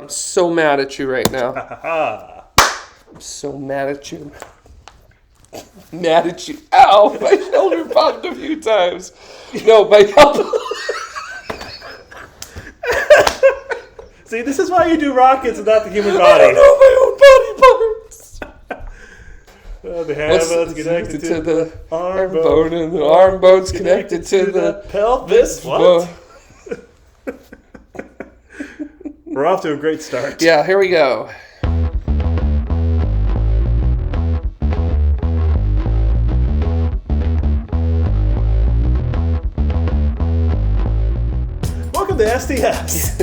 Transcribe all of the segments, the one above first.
I'm so mad at you right now. I'm so mad at you. Mad at you. Ow! My shoulder popped a few times. No, my elbow. See, this is why you do rockets and not the human body. I don't know my own body parts. The hammer's connected to the arm bone, and the arm bone's connected to the pelvis. What? We're off to a great start. Yeah, here we go. Welcome to STS.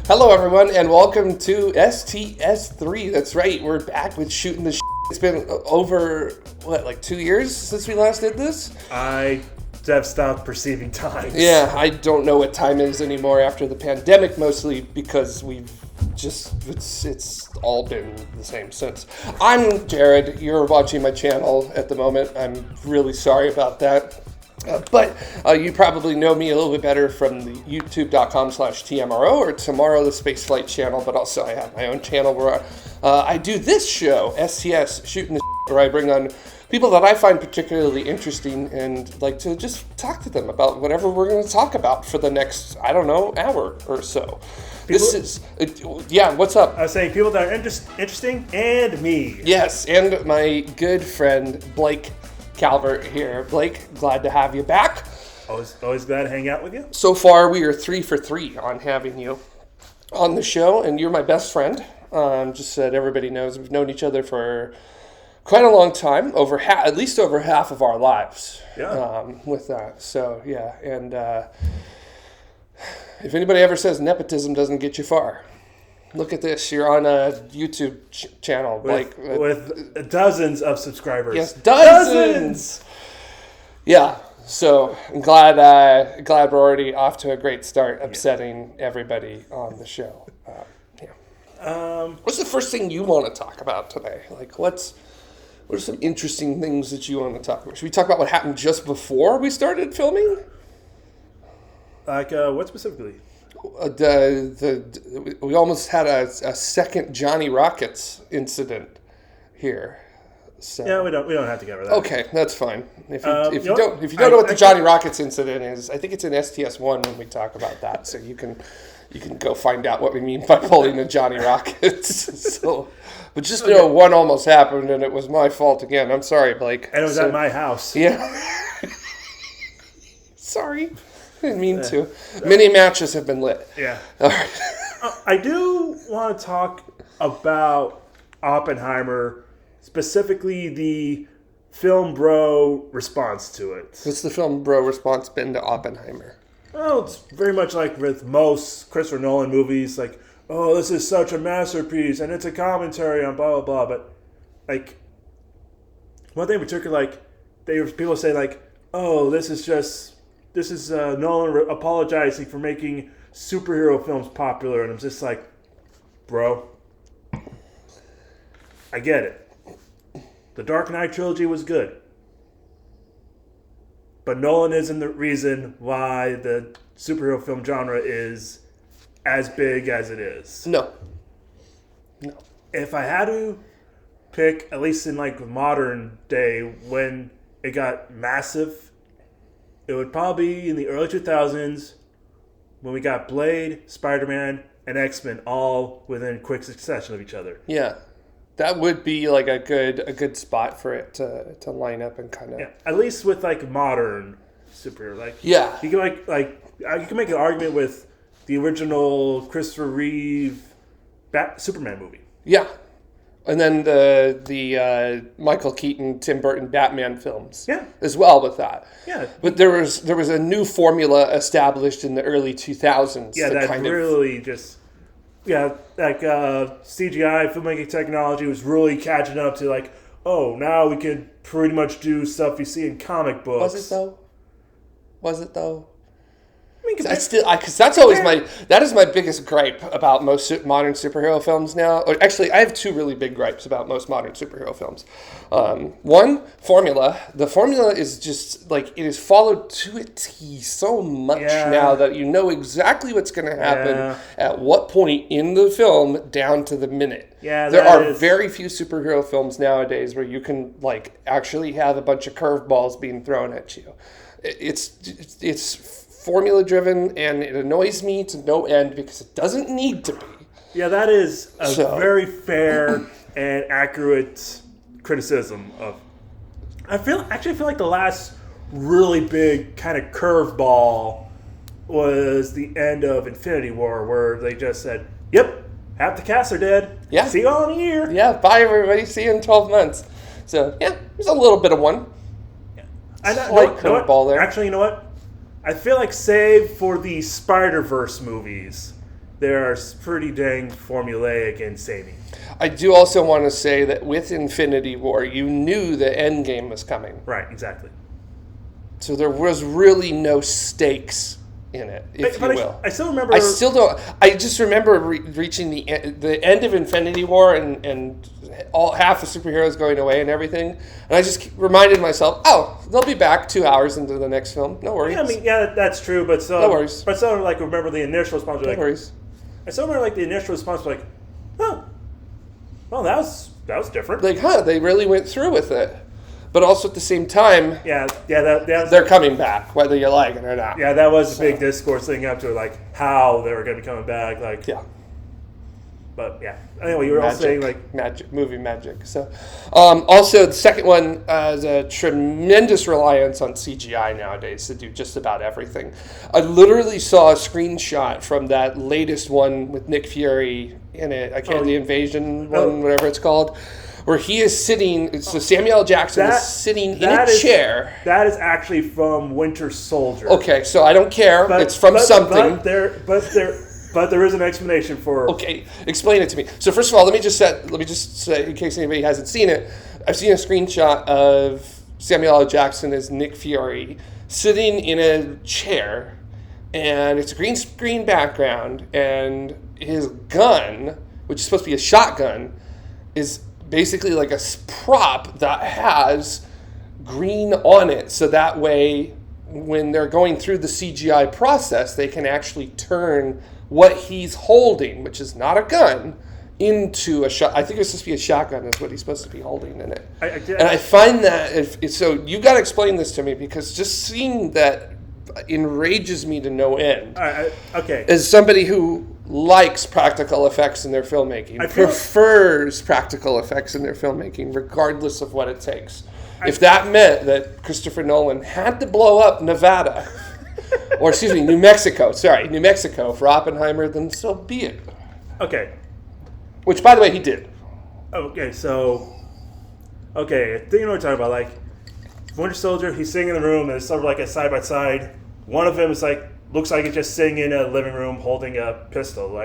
Hello, everyone, and welcome to STS-3. That's right, we're back with Shootin the. It's been over, like 2 years since we last did this? I have stopped perceiving time. Yeah, I don't know what time is anymore after the pandemic, mostly because we've just, it's all been the same since. I'm Jared. You're watching my channel at the moment. I'm really sorry about that. But you probably know me a little bit better from the youtube.com/TMRO or Tomorrow the Spaceflight channel, but also I have my own channel where I do this show, STS, Shootin the where I bring on people that I find particularly interesting and like to just talk to them about whatever we're going to talk about for the next, I don't know, hour or so. Yeah, what's up? I was saying people that are interesting and me. Yes, and my good friend Blake Calvert here. Blake, glad to have you back. Always glad to hang out with you. So far, we are 3 for 3 on having you on the show, and you're my best friend. Just so that everybody knows, we've known each other for quite a long time, at least over half of our lives. Yeah. With that, so yeah, and if anybody ever says nepotism doesn't get you far, look at this. You're on a YouTube channel with dozens of subscribers. Yes, dozens. Yeah. So I'm glad we're already off to a great start, upsetting everybody on the show. What's the first thing you want to talk about today? Like, what are some interesting things that you want to talk about? Should we talk about what happened just before we started filming? Like, what specifically? We almost had a second Johnny Rockets incident here. So. Yeah, we don't have to cover that. Okay, that's fine. If you don't know what the Johnny Rockets incident is, I think it's in STS-1 when we talk about that. So you can go find out what we mean by pulling a Johnny Rockets. But just know one almost happened, and it was my fault again. I'm sorry, Blake. And it was at my house. Yeah. Sorry. I didn't mean to. Many matches have been lit. Yeah. All right. I do want to talk about Oppenheimer, specifically the film bro response to it. What's the film bro response been to Oppenheimer? Well, it's very much like with most Christopher Nolan movies, like, oh, this is such a masterpiece, and it's a commentary on blah, blah, blah. But, like, one thing in particular, like, people say, like, oh, this is Nolan apologizing for making superhero films popular. And I'm just like, bro, I get it. The Dark Knight trilogy was good. But Nolan isn't the reason why the superhero film genre is as big as it is. No. If I had to pick, at least in like modern day, when it got massive, it would probably be in the early 2000s when we got Blade, Spider-Man, and X-Men all within quick succession of each other. Yeah. That would be like a good spot for it to line up and kind of... Yeah, at least with like modern superhero. Like, yeah. You can you can make an argument with the original Christopher Reeve Superman movie. Yeah. And then the Michael Keaton, Tim Burton Batman films, as well with that. Yeah, but there was a new formula established in the early 2000s. Yeah, that really just like CGI filmmaking technology was really catching up to like, oh, now we can pretty much do stuff you see in comic books. Was it though? Because that is my biggest gripe about most modern superhero films now. Or actually, I have two really big gripes about most modern superhero films. One, formula. The formula is just like it is followed to a T so much now that you know exactly what's going to happen at what point in the film down to the minute. Yeah, there are very few superhero films nowadays where you can like actually have a bunch of curveballs being thrown at you. It's formula driven, and it annoys me to no end because it doesn't need to be. Yeah, that is a very fair and accurate criticism of. I feel like the last really big kind of curveball was the end of Infinity War, where they just said, "Yep, half the cast are dead. Yeah, see you all in a year. Yeah, bye everybody. See you in 12 months." So yeah, there's a little bit of one. Yeah. Slight curveball there. Actually, you know what? I feel like, save for the Spider-Verse movies, they're pretty dang formulaic and samey. I do also want to say that with Infinity War, you knew the Endgame was coming. Right, exactly. So there was really no stakes in it, if you will. I still remember... I just remember reaching the end of Infinity War and half the superheroes going away and everything. And I just reminded myself, they'll be back 2 hours into the next film. No worries. Yeah, I mean, that's true, but so... No worries. But still, like, remember the initial response. No worries. I still remember, like, the initial response was like, well, that was different. Like, they really went through with it. But also at the same time, they're coming back, whether you like it or not. Yeah, that was a big discourse leading up to it, like how they were going to be coming back. Like, yeah. But yeah. Anyway, you were also saying like movie magic. So, also the second one is a tremendous reliance on CGI nowadays to do just about everything. I literally saw a screenshot from that latest one with Nick Fury in it. The Invasion one, whatever it's called. Where he is sitting, so Samuel L. Jackson is sitting in a chair. That is actually from Winter Soldier. Okay, so I don't care. It's from something. But there is an explanation for. Okay, explain it to me. So first of all, let me just say, in case anybody hasn't seen it, I've seen a screenshot of Samuel L. Jackson as Nick Fury sitting in a chair, and it's a green screen background, and his gun, which is supposed to be a shotgun, is basically like a prop that has green on it, so that way when they're going through the CGI process, they can actually turn what he's holding, which is not a gun, into a shot. I think it's supposed to be a shotgun is what he's supposed to be holding in it. And I find that, so you got to explain this to me, because just seeing that enrages me to no end. Okay. As somebody who likes practical effects in their filmmaking, prefers practical effects in their filmmaking, regardless of what it takes. If that meant that Christopher Nolan had to blow up Nevada, or New Mexico for Oppenheimer, then so be it. Okay. Which, by the way, he did. Okay, so... Okay, I think you know what we're talking about. Like, Winter Soldier, he's sitting in the room, and it's sort of like a side-by-side. One of them is like, looks like he's just sitting in a living room holding a pistol.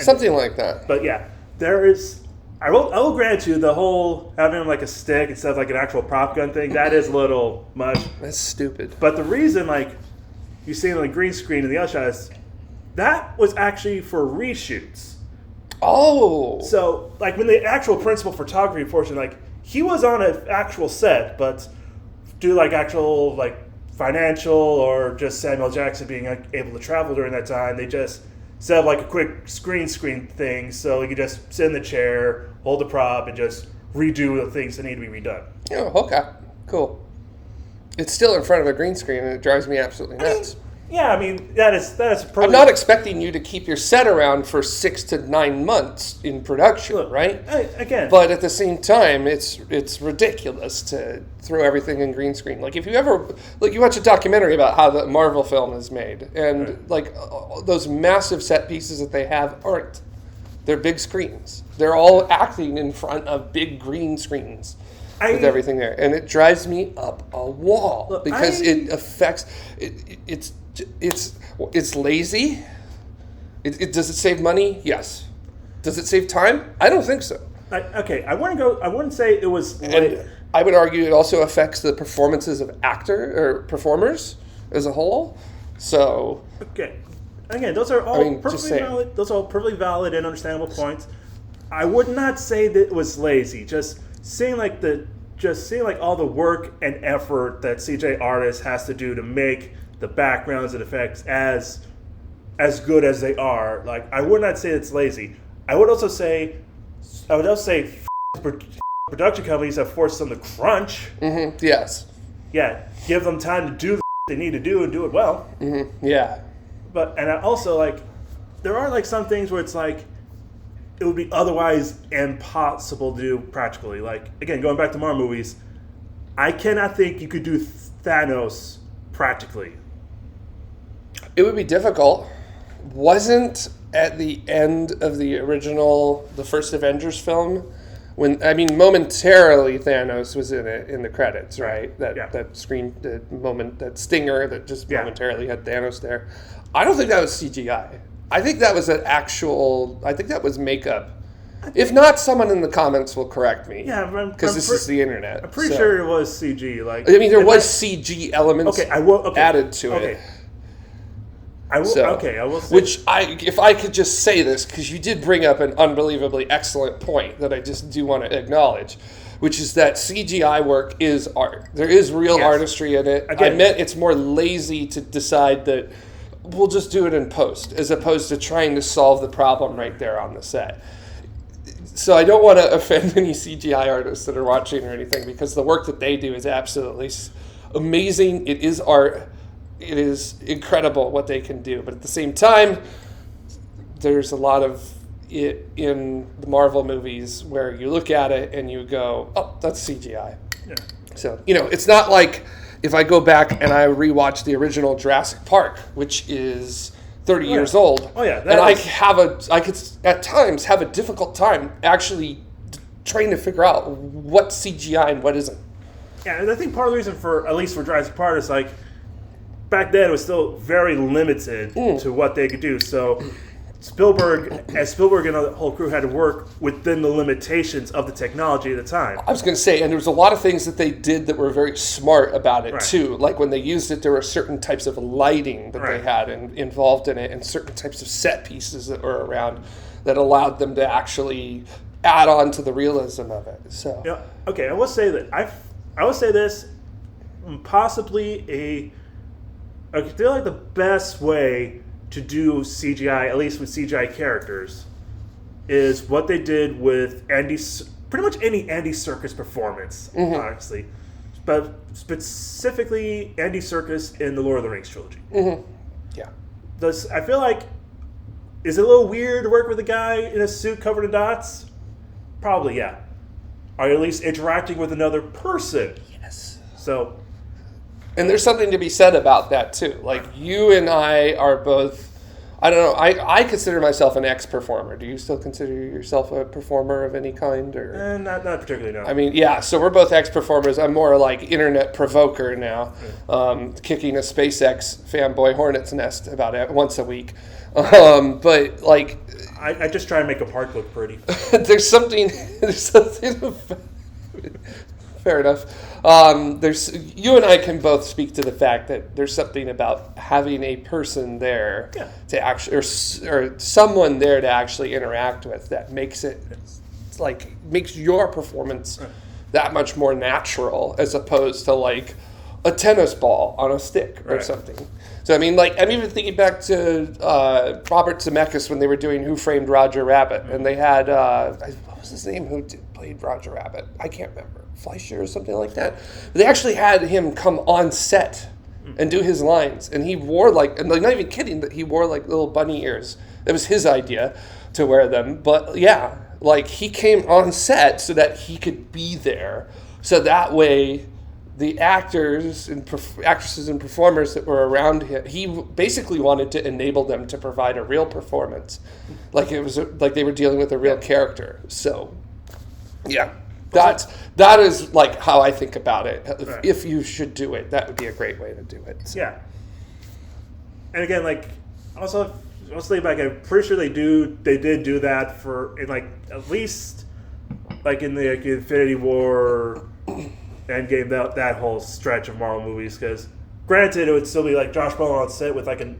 Something like that. But yeah, there is... I will grant you, the whole having him like a stick instead of like an actual prop gun thing, that is a little much. That's stupid. But the reason, like, you see on the green screen and the other shots, that was actually for reshoots. Oh. So, like, when the actual principal photography portion, like, he was on an actual set, but do, like, actual, like, financial or just Samuel Jackson being able to travel during that time, they just set up, like, a quick screen thing so he could just sit in the chair, hold the prop, and just redo the things that need to be redone. Oh, okay. Cool. It's still in front of a green screen, and it drives me absolutely nuts. I mean, that is probably... I'm not expecting you to keep your set around for 6 to 9 months in production, right? Again. But at the same time, it's ridiculous to throw everything in green screen. Like, if you ever... Like, you watch a documentary about how the Marvel film is made, and, like, those massive set pieces that they have aren't. They're big screens. They're all acting in front of big green screens. With everything there, and it drives me up a wall because it affects. It's lazy. Does it save money? Yes. Does it save time? I don't think so. I wouldn't say it was. And I would argue it also affects the performances of performers as a whole. So okay, again, those are all just saying. valid. Those are all perfectly valid and understandable points. I would not say that it was lazy. Just seeing all the work and effort that CJ artist has to do to make the backgrounds and effects as good as they are. Like, I would not say it's lazy. I would also say production companies have forced them to crunch. Mm-hmm. Yes. Yeah, give them time to do they need to do and do it well. Mm-hmm. Yeah. And I also, like, there are, like, some things where it's like it would be otherwise impossible to do practically. Like, again, going back to Marvel movies, I cannot think you could do Thanos practically. It would be difficult. Wasn't at the end of the first Avengers film, momentarily Thanos was in it in the credits, right? That screen, the moment, that stinger that just momentarily had Thanos there. I don't think that was CGI. I think that was I think that was makeup. If not, someone in the comments will correct me. Yeah, because this is the internet. I'm pretty sure it was CG. Like, there was CG elements added to it. I will say. If I could just say this, because you did bring up an unbelievably excellent point that I just do want to acknowledge, which is that CGI work is art. There is real artistry in it. Again, I meant it's more lazy to decide that we'll just do it in post, as opposed to trying to solve the problem right there on the set. So I don't want to offend any CGI artists that are watching or anything, because the work that they do is absolutely amazing. It is art. It is incredible what they can do. But at the same time, there's a lot of it in the Marvel movies where you look at it and you go, oh, that's CGI. Yeah. So, it's not like if I go back and I rewatch the original Jurassic Park, which is 30 years old. Oh, yeah. And I could at times have a difficult time actually trying to figure out what's CGI and what isn't. Yeah, and I think part of the reason at least for Jurassic Park is like, back then it was still very limited to what they could do. So Spielberg and the whole crew had to work within the limitations of the technology at the time. I was going to say, and there was a lot of things that they did that were very smart about it too. Like when they used it, there were certain types of lighting that they had involved in it, and certain types of set pieces that were around that allowed them to actually add on to the realism of it. So okay, I will say that I will say this, possibly I feel like the best way to do CGI, at least with CGI characters, is what they did with pretty much any Andy Serkis performance, honestly. But specifically Andy Serkis in the Lord of the Rings trilogy. Mm-hmm. Yeah. I feel like, is it a little weird to work with a guy in a suit covered in dots? Probably, yeah. Are you at least interacting with another person? Yes. So... And there's something to be said about that, too. Like, you and I are both, I don't know, I consider myself an ex-performer. Do you still consider yourself a performer of any kind? Or not particularly, no. I mean, yeah, so we're both ex-performers. I'm more like internet provoker now, kicking a SpaceX fanboy hornet's nest about once a week. But, like... I just try and make a park look pretty. There's something fair enough. You and I can both speak to the fact that there's something about having a person there to actually, or someone there to actually interact with, that makes your performance that much more natural, as opposed to like a tennis ball on a stick or something. So I mean, like, I'm even thinking back to Robert Zemeckis when they were doing Who Framed Roger Rabbit, and they had what was his name who played Roger Rabbit? I can't remember. Fleischer or something like that. But they actually had him come on set and do his lines, and he wore and like, not even kidding, that he wore like little bunny ears. It was his idea to wear them, but yeah, like he came on set so that he could be there, so that way the actors and actresses and performers that were around him, he basically wanted to enable them to provide a real performance, like it was like they were dealing with a real character. So yeah. That is like how I think about it. If you should do it, that would be a great way to do it. So. Yeah. And again, like, also, let's think back. I'm pretty sure they did do that at least like in the Infinity War Endgame, that whole stretch of Marvel movies, because Granted, it would still be like Josh Brolin on set with like a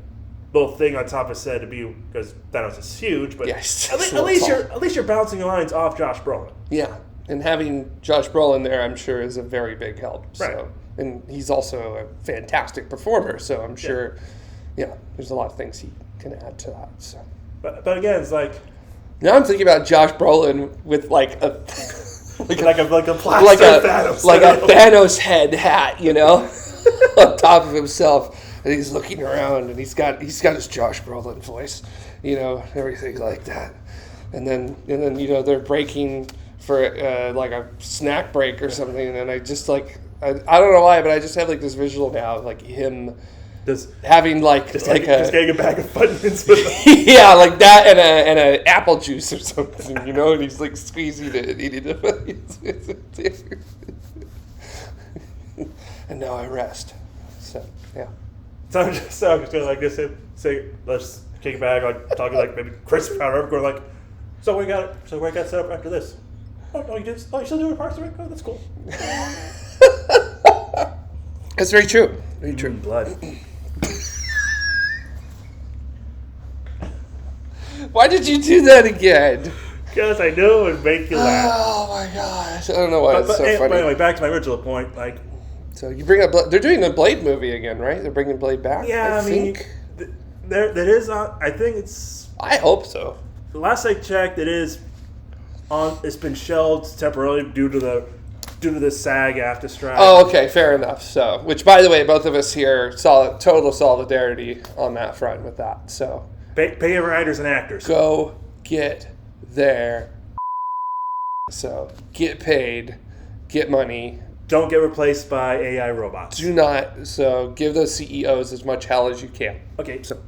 little thing on top of set to be because Thanos is huge, but Yes, at least you're bouncing lines off Josh Brolin. Yeah, and having Josh Brolin there, I'm sure, is a very big help. Right. So, and he's also a fantastic performer, so I'm sure, there's a lot of things he can add to that. So, but again, it's like now I'm thinking about Josh Brolin with like a like a plastic Thanos, like a Thanos head hat, on top of himself. And he's looking around, and he's got his Josh Brolin voice, everything like that. And then they're breaking for like a snack break or something, and I just like I don't know why, but I just have like this visual now of like him having just getting a bag of Funyuns with him. yeah, like that and a apple juice or something, and he's like squeezing it and eating it. And now I rest. So yeah. So I'm just gonna like this say let's kick it back, like talking like maybe Chris Power going like, so we got set up after this. Oh, you still doing Parks and Rec? Oh, that's cool. That's very true. Very true. Blood. Why did you do that again? Because I knew it would make you laugh. Oh my gosh! I don't know why it's so funny. But anyway, back to my original point, like. So you bring up, they're doing a Blade movie again, right? They're bringing Blade back. Yeah, I mean, that is on. I think it's. I hope so. The last I checked, it is on. It's been shelved temporarily due to the SAG-AFTRA strike. Oh, okay, fair enough. So, which by the way, both of us here total solidarity on that front with that. So, pay your writers and actors. Go get their. So get paid, get money. Don't get replaced by AI robots. Do not. So give those CEOs as much hell as you can. Okay. So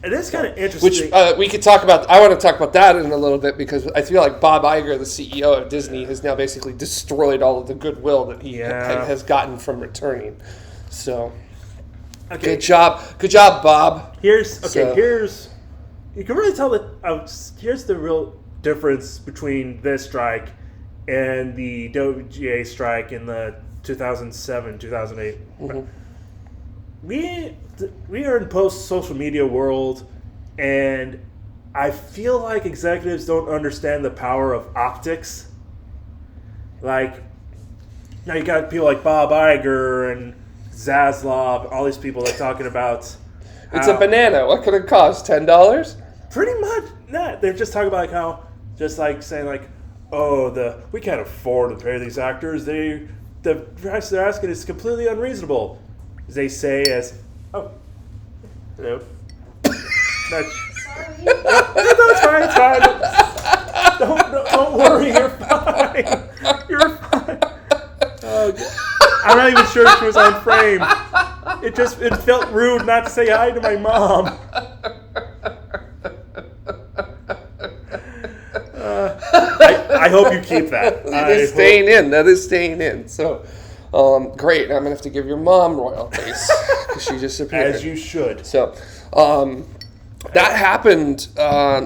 it is kind of interesting. Which we could talk about. I want to talk about that in a little bit because I feel like Bob Iger, the CEO of Disney, has now basically destroyed all of the goodwill that he has gotten from returning. So good job, Bob. You can really tell that. Here's the real difference between this strike and the WGA strike in the 2007, 2008. Mm-hmm. We are in post-social media world, and I feel like executives don't understand the power of optics. Like, now you got people like Bob Iger and Zaslav, all these people that are talking about... It's a banana. What could it cost? $10? Pretty much. Nah, they're just talking about like how, just like saying like, we can't afford to pay these actors. The price they're asking is completely unreasonable. They say as, hello. Sorry. No, it's fine. Don't worry. You're fine. You're fine. I'm not even sure if she was on frame. It felt rude not to say hi to my mom. I hope you keep that. That is staying in. So, great. I'm going to have to give your mom royalties because she just appeared. As you should. So, that happened,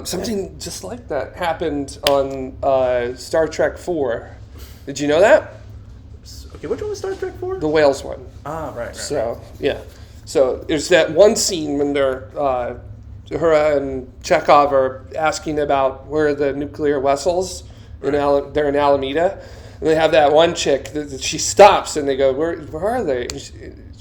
something just like that happened on Star Trek 4. Did you know that? Okay, which one was Star Trek 4? The whales one. Ah, right. So, yeah. So, there's that one scene when they're... Uhura and Chekhov are asking about where the nuclear vessels, they're in Alameda. And they have that one chick that she stops and they go, where are they?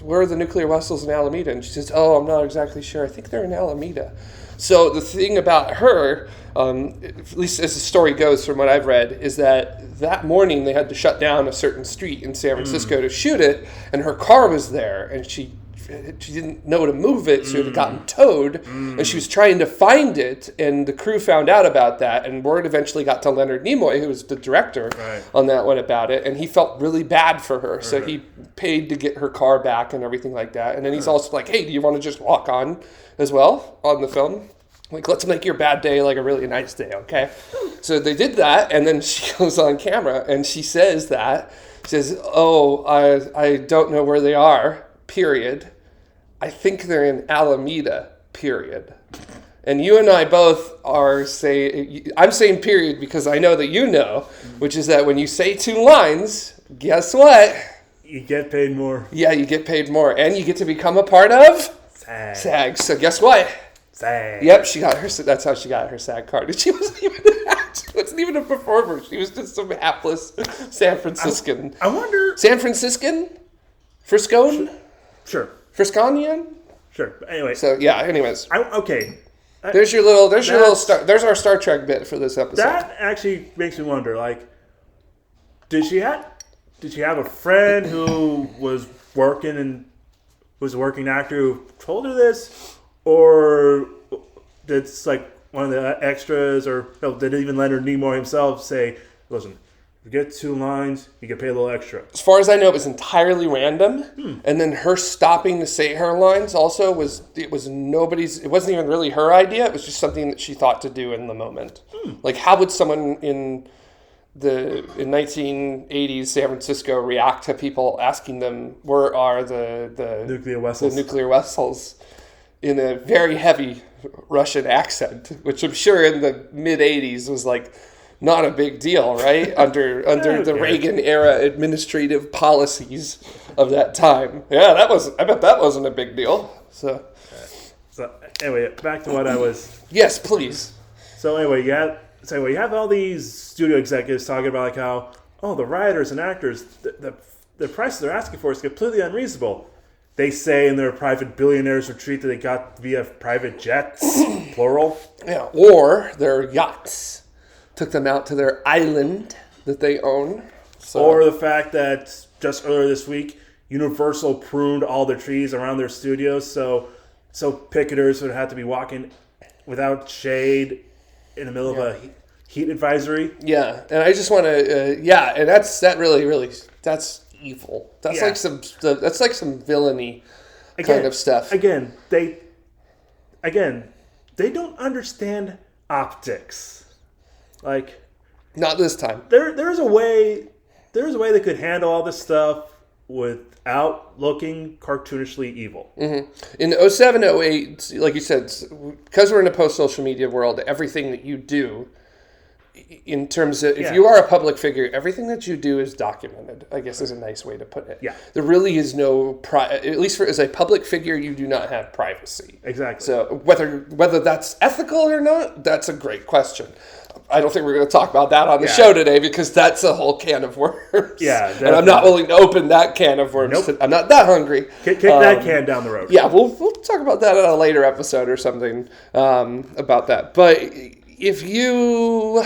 Where are the nuclear vessels in Alameda? And she says, I'm not exactly sure. I think they're in Alameda. So the thing about her, at least as the story goes from what I've read, is that morning they had to shut down a certain street in San Francisco to shoot it, and her car was there, and she didn't know to move it, so it had gotten towed, and she was trying to find it, and the crew found out about that, and word eventually got to Leonard Nimoy, who was the director on that one, about it, and he felt really bad for her, so he paid to get her car back and everything like that, and then he's also like, hey, do you want to just walk on as well on the film? Like, let's make your bad day like a really nice day, okay? So they did that, and then she goes on camera, and she says, I don't know where they are, period. I think they're in Alameda, period. And you and I both are I'm saying period because I know that you know, which is that when you say two lines, guess what? You get paid more. Yeah, you get paid more, and you get to become a part of SAG. So guess what? SAG. Yep, she got her. That's how she got her SAG card. And she wasn't even a performer. She was just some hapless San Franciscan. I wonder. San Franciscan, Friscone, Sure. Frisconian. Sure. Anyway. So yeah. Anyways. Okay. There's your little. There's our Star Trek bit for this episode. That actually makes me wonder. Like, did she have a friend who was working actor who told her this, or did like one of the extras, or did even Leonard Nimoy himself say, "Listen, if you get 2 lines, you get paid a little extra"? As far as I know, it was entirely random, and then her stopping to say her lines also was nobody's. It wasn't even really her idea. It was just something that she thought to do in the moment. Like, how would someone in 1980s San Francisco react to people asking them where are the nuclear vessels in a very heavy Russian accent, which I'm sure in the mid 80s was like not a big deal, right? under the Reagan era administrative policies of that time. Yeah, I bet that wasn't a big deal. So anyway, back to what I was. Yes, please. So anyway, you have all these studio executives talking about like how, the writers and actors, the prices they're asking for is completely unreasonable. They say in their private billionaires retreat that they got via private jets, plural. Yeah, or their yachts took them out to their island that they own. So. Or the fact that just earlier this week, Universal pruned all the trees around their studios, so picketers would have to be walking without shade in the middle of a heat advisory. Yeah, and I just want to, and that's evil. That's like some villainy kind of stuff. Again, they don't understand optics. Like, not this time. There's a way they could handle all this stuff without looking cartoonishly evil. Mm-hmm. In 07, 08, like you said, because we're in a post-social media world, everything that you do, in terms of, if you are a public figure, everything that you do is documented, I guess is a nice way to put it. Yeah. There really is no, at least as a public figure, you do not have privacy. Exactly. So whether that's ethical or not, that's a great question. I don't think we're going to talk about that on the show today because that's a whole can of worms. Yeah, definitely. And I'm not willing to open that can of worms. Nope. I'm not that hungry. Kick that can down the road. Yeah, we'll talk about that in a later episode or something about that. But if you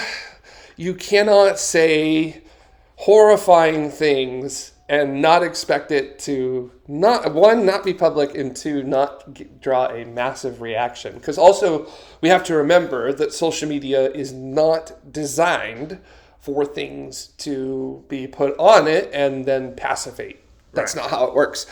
cannot say horrifying things and not expect it to not be public, and two, not draw a massive reaction. Because also we have to remember that social media is not designed for things to be put on it and then passivate. That's not how it works.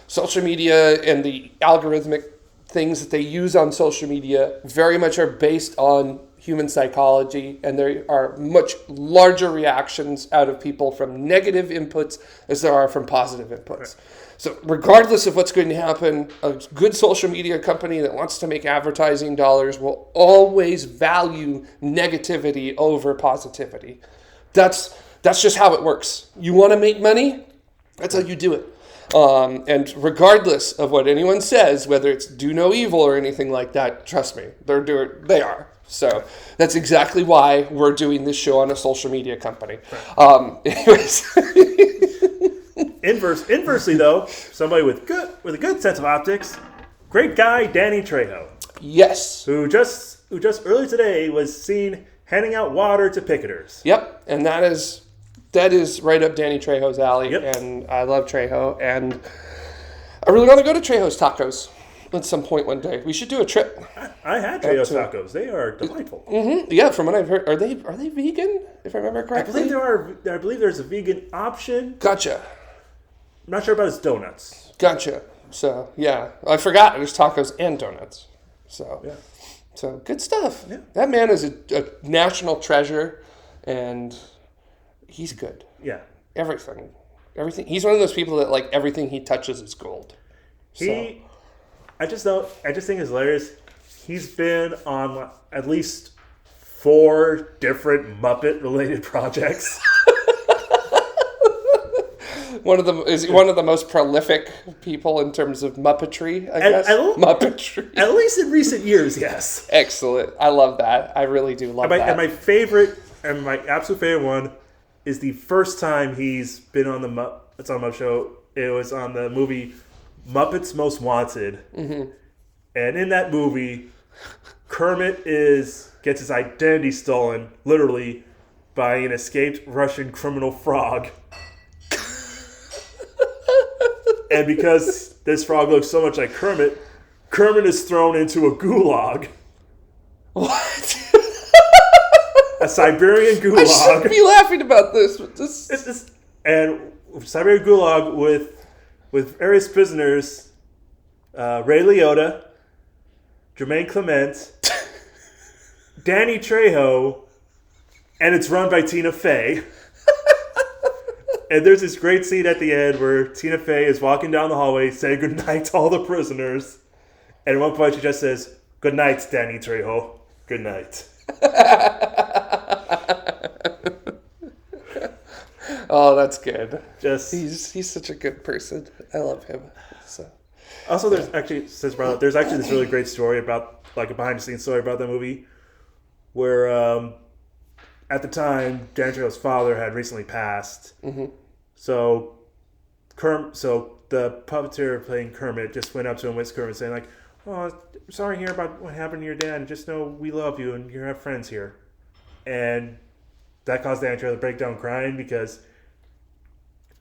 Social media and the algorithmic things that they use on social media very much are based on human psychology, and there are much larger reactions out of people from negative inputs as there are from positive inputs. Right. So regardless of what's going to happen, a good social media company that wants to make advertising dollars will always value negativity over positivity. That's just how it works. You want to make money? That's how you do it. And regardless of what anyone says, whether it's do no evil or anything like that, trust me, they are. So that's exactly why we're doing this show on a social media company. Anyways. Inversely, though, somebody with a good sense of optics, great guy Danny Trejo. Yes. Who just earlier today was seen handing out water to picketers. Yep, and that is right up Danny Trejo's alley. Yep. And I love Trejo, and I really want to go to Trejo's Tacos at some point one day. We should do a trip. I had Trejo's Tacos. They are delightful. Mm-hmm. Yeah, from what I've heard, are they vegan? If I remember correctly, I believe there's a vegan option. Gotcha. I'm not sure about his donuts. Gotcha. So yeah, I forgot there's tacos and donuts. So yeah. So good stuff. Yeah. That man is a national treasure, and he's good. Yeah. Everything. He's one of those people that like everything he touches is gold. I just think it's hilarious. He's been on at least 4 different Muppet-related projects. one one of the most prolific people in terms of Muppetry, I guess. Muppetry. At least in recent years, yes. Excellent. I love that. I really do love that. And my favorite, and my absolute favorite one, is the first time he's been on the Muppet Show. It was on the movie Muppets Most Wanted. Mm-hmm. And in that movie, Kermit gets his identity stolen, literally, by an escaped Russian criminal frog. And because this frog looks so much like Kermit is thrown into a gulag. What? A Siberian gulag. I shouldn't be laughing about this. But and Siberian gulag with various prisoners, Ray Liotta, Jermaine Clement, Danny Trejo, and it's run by Tina Fey. And there's this great scene at the end where Tina Fey is walking down the hallway saying goodnight to all the prisoners. And at one point she just says, "Good night, Danny Trejo. Good night." Oh, that's good. He's such a good person. I love him. So. Also, there's actually this really great story about, like, a behind the scenes story about that movie, where at the time Danny Trejo's father had recently passed. Mm-hmm. So the puppeteer playing Kermit just went up to him with Kermit saying, like, "Oh, sorry to hear about what happened to your dad. Just know we love you and you have friends here." And that caused Danny Trejo to break down crying because,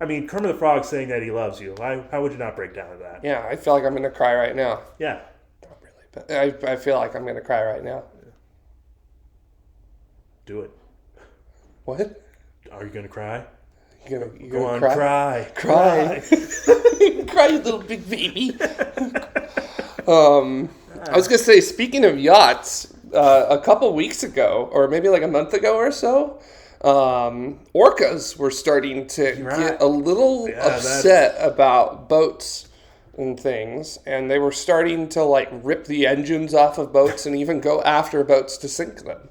I mean, Kermit the Frog saying that he loves you. How would you not break down to that? Yeah, I feel like I'm going to cry right now. Yeah. Not really, but I feel like I'm going to cry right now. Do it. What? Are you going to cry? You're Go on, cry? Cry. Cry, you little big baby. I was going to say, speaking of yachts, a couple weeks ago, or maybe like a month ago or so, Orcas were starting to get a little upset about boats and things, and they were starting to, like, rip the engines off of boats and even go after boats to sink them.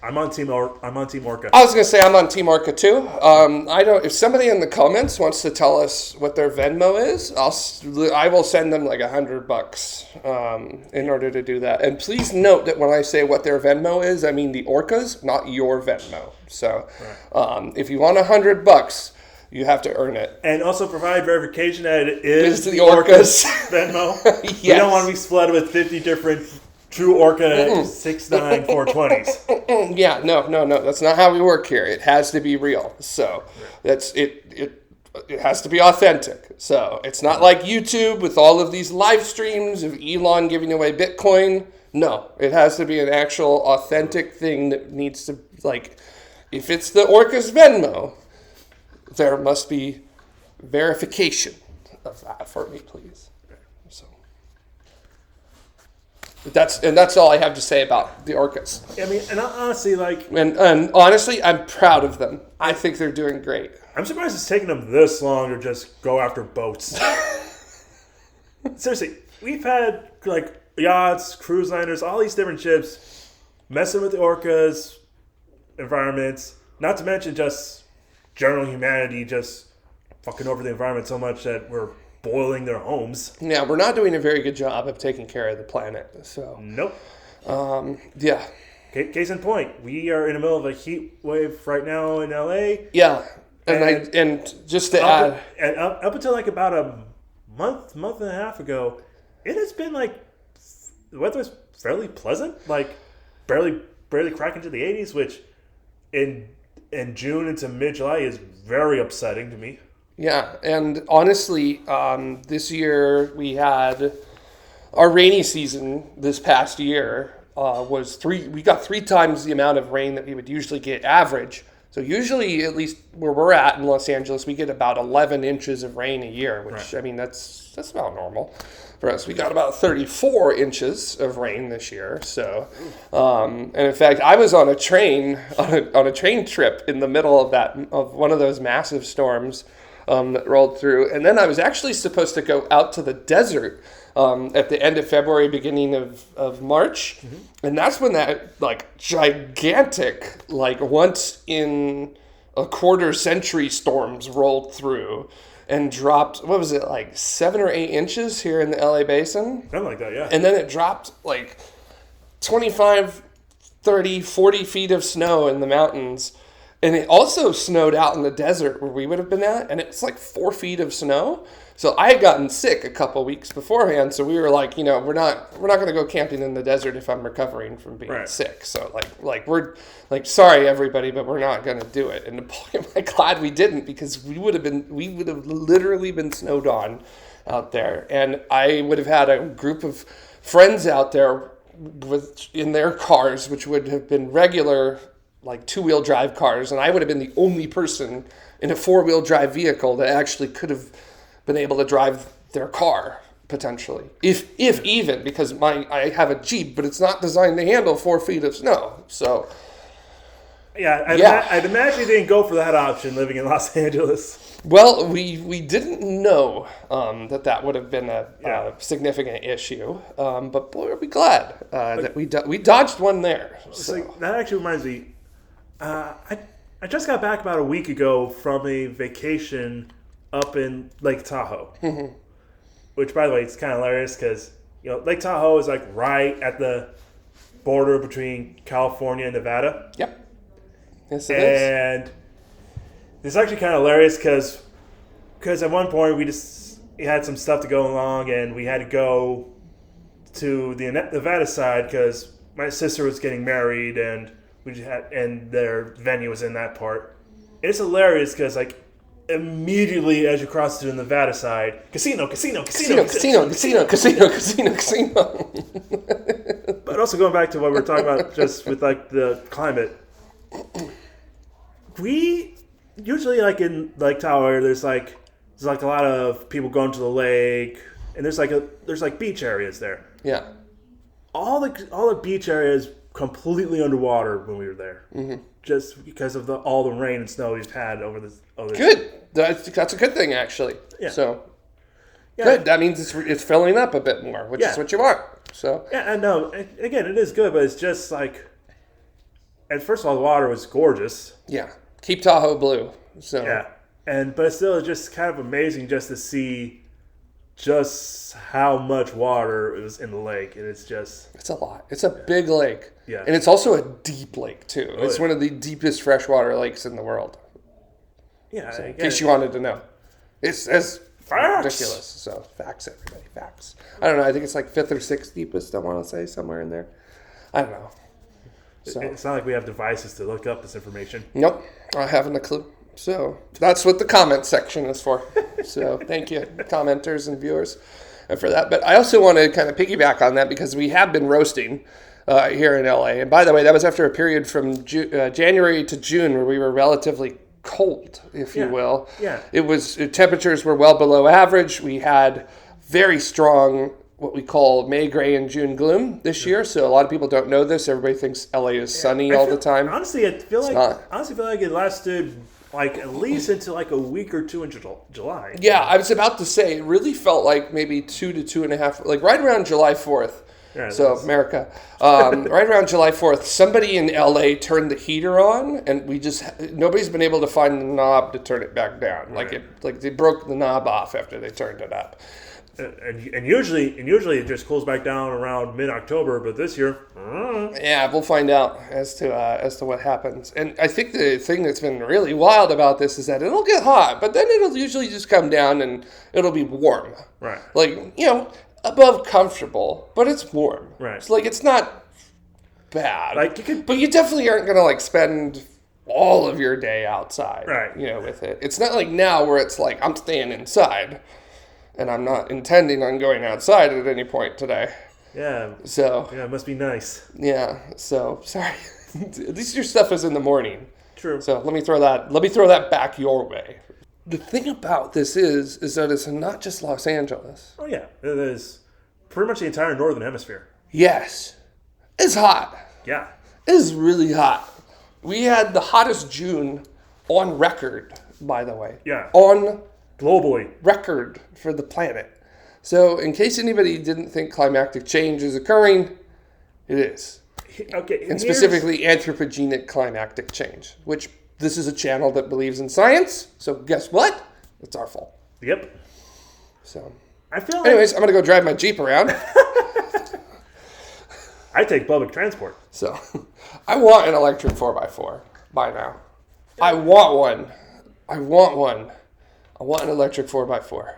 I'm on Team Orca. I was gonna say I'm on Team Orca too. If somebody in the comments wants to tell us what their Venmo is, I will send them like $100 in order to do that. And please note that when I say what their Venmo is, I mean the Orcas, not your Venmo. So if you want $100, you have to earn it. And also provide verification that it is the Orcas Venmo. Yes. We don't want to be flooded with 50 different True Orca 69420s. Yeah, no. That's not how we work here. It has to be real. So that's it. It has to be authentic. So it's not like YouTube with all of these live streams of Elon giving away Bitcoin. No, it has to be an actual authentic thing that needs to, like, if it's the Orca's Venmo, there must be verification of that for me, please. That's all I have to say about the Orcas. I mean, and honestly, like... And honestly, I'm proud of them. I think they're doing great. I'm surprised it's taken them this long to just go after boats. Seriously, we've had, like, yachts, cruise liners, all these different ships messing with the Orcas' environments. Not to mention just general humanity just fucking over the environment so much that we're boiling their homes. Yeah, we're not doing a very good job of taking care of the planet. So nope. Yeah. Case in point, we are in the middle of a heat wave right now in LA. Yeah, and just to add, up until like about a month and a half ago, it has been like the weather was fairly pleasant, like barely cracking into the 80s, which in June into mid-July is very upsetting to me. Yeah, and honestly, this year we had our rainy season this past year we got 3 times the amount of rain that we would usually get average. So usually, at least where we're at in Los Angeles, we get about 11 inches of rain a year, which, right. I mean, that's about normal for us. We got about 34 inches of rain this year. So, and in fact, I was on a train trip in the middle of one of those massive storms that rolled through. And then I was actually supposed to go out to the desert at the end of February, beginning of March. Mm-hmm. And that's when that, like, gigantic, like, once in a quarter-century storms rolled through and dropped, what was it, like 7 or 8 inches here in the LA basin? Something like that, yeah. And then it dropped like 25, 30, 40 feet of snow in the mountains. And it also snowed out in the desert where we would have been at, and it's like 4 feet of snow. So I had gotten sick a couple weeks beforehand, so we were like, we're not going to go camping in the desert if I'm recovering from being sick. So we're like, sorry everybody, but we're not going to do it. And I'm glad we didn't, because we would have literally been snowed on out there, and I would have had a group of friends out there in their cars, which would have been regular, like 2-wheel drive cars, and I would have been the only person in a 4-wheel drive vehicle that actually could have been able to drive their car, potentially. If even, because I have a Jeep, but it's not designed to handle 4 feet of snow. So I'd imagine you didn't go for that option living in Los Angeles. Well, we didn't know that would have been a significant issue, but boy, are we glad that we dodged one there. So. That actually reminds me, I just got back about a week ago from a vacation up in Lake Tahoe, which, by the way, it's kind of hilarious because Lake Tahoe is like right at the border between California and Nevada. Yep. Yes, it is. And it's actually kind of hilarious because at one point we had some stuff to go along, and we had to go to the Nevada side because my sister was getting married, and and their venue was in that part. And it's hilarious because immediately as you cross to the Nevada side, casino. But also going back to what we were talking about just with the climate, we usually in Lake Tahoe there's a lot of people going to the lake, and there's beach areas there. Yeah. All the beach areas completely underwater when we were there. Mm-hmm. Just because of all the rain and snow we've had over this. Good. That's a good thing, actually. Yeah. So, good. That means it's filling up a bit more, which is what you want. So. Yeah, and no, again, it is good, but it's just and first of all, the water was gorgeous. Yeah. Keep Tahoe blue. So. Yeah. But it's still just kind of amazing just to see just how much water is in the lake. And it's a lot. It's a big lake. Yeah. And it's also a deep lake, too. It's one of the deepest freshwater lakes in the world. Yeah. So, in case you wanted to know. It's ridiculous. So, facts, everybody. Facts. I don't know. I think it's 5th or 6th deepest, I want to say, somewhere in there. I don't know. So. It's not like we have devices to look up this information. Nope. I haven't a clue. So, that's what the comment section is for. So, thank you, commenters and viewers, for that. But I also want to kind of piggyback on that because we have been roasting here in LA. And by the way, that was after a period from January to June where we were relatively cold, if you will. Yeah. Temperatures were well below average. We had very strong, what we call May gray and June gloom this year. So a lot of people don't know this. Everybody thinks LA is sunny all the time. Honestly, I feel like it lasted at least until a week or two in July. Yeah, I was about to say, it really felt like maybe 2 to 2.5, right around July 4th. Yeah, so America, right around July 4th, somebody in LA turned the heater on, and nobody's been able to find the knob to turn it back down. Right. They broke the knob off after they turned it up. And usually it just cools back down around mid-October, but this year, yeah, we'll find out as to what happens. And I think the thing that's been really wild about this is that it'll get hot, but then it'll usually just come down and it'll be warm. Right. Above comfortable, but it's warm. Right. It's it's not bad. But you definitely aren't gonna spend all of your day outside. Right. With it. It's not like now where it's I'm staying inside, and I'm not intending on going outside at any point today. Yeah. So. Yeah, it must be nice. Yeah. So sorry. At least your stuff is in the morning. True. So let me throw that back your way. The thing about this is that it's not just Los Angeles. Oh, yeah. It is pretty much the entire northern hemisphere. Yes. It's hot. Yeah. It is really hot. We had the hottest June on record, by the way. Yeah. On globally record for the planet. So in case anybody didn't think climactic change is occurring, it is. Okay. And specifically anthropogenic climactic change, which this is a channel that believes in science. So guess what? It's our fault. Yep. So, I feel like... anyways, I'm going to go drive my Jeep around. I take public transport. So, I want an electric 4x4 by now. I want one. I want an electric 4x4.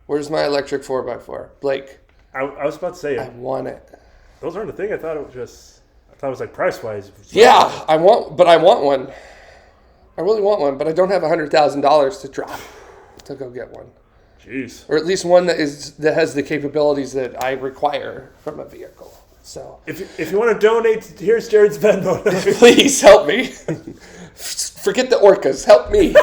Where's my electric 4x4? Blake. I was about to say I want it. Those aren't a thing. I thought it was like price-wise. Yeah, I want one. I really want one, but I don't have $100,000 to drop to go get one. Jeez. Or at least one that has the capabilities that I require from a vehicle. So if you want to donate, here's Jared's Venmo number. Please help me. Forget the orcas. Help me.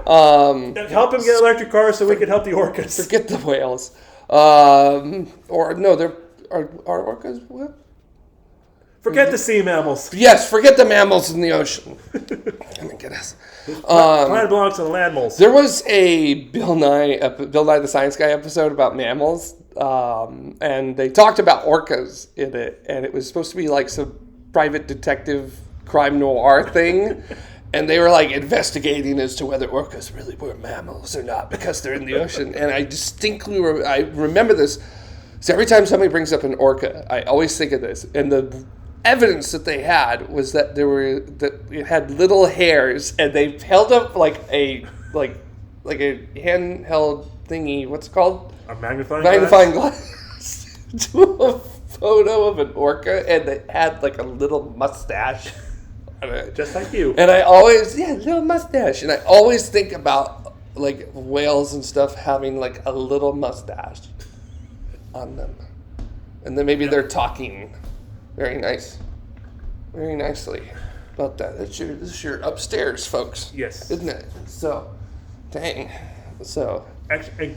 Help him get an electric car so we can help the orcas. Forget the whales. Or no, they're are orcas what? Forget the sea mammals. Yes, forget the mammals in the ocean. Oh my goodness. Planet belongs to the land moles. There was a Bill Nye the Science Guy episode about mammals, and they talked about orcas in it, and it was supposed to be like some private detective crime noir thing, and they were like investigating as to whether orcas really were mammals or not because they're in the ocean. And I distinctly I remember this. So every time somebody brings up an orca, I always think of this, and the evidence that they had was that it had little hairs, and they held up like a handheld thingy. What's it called? A magnifying glass to a photo of an orca, and it had like a little mustache on it. Just like you. And I always little mustache, and I always think about like whales and stuff having like a little mustache on them, and then maybe they're talking very nicely about that. This is your upstairs, folks. Yes, isn't it? So, dang. So, actually,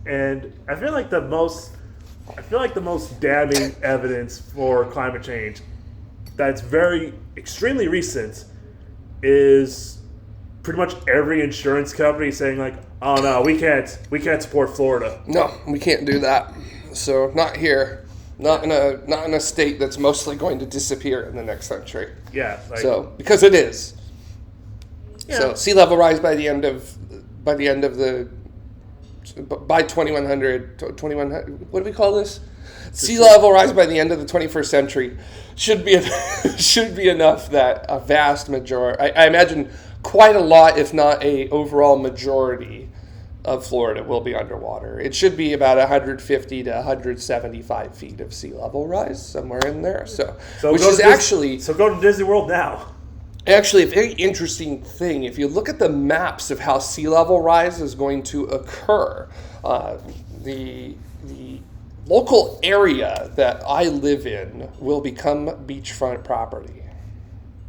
and I feel like the most damning evidence for climate change that's extremely recent is pretty much every insurance company saying like, oh no, we can't support Florida. No, we can't do that. So not here. Not in a state that's mostly going to disappear in the next century. Yeah. Because it is. Yeah. So sea level rise by 2100, what do we call this? Sea level rise by the end of the 21st century should be enough that a vast majority, I imagine quite a lot, if not a overall majority of Florida will be underwater. It should be about 150 to 175 feet of sea level rise, somewhere in there. So go to Disney World now. Actually, a very interesting thing, if you look at the maps of how sea level rise is going to occur, the local area that I live in will become beachfront property.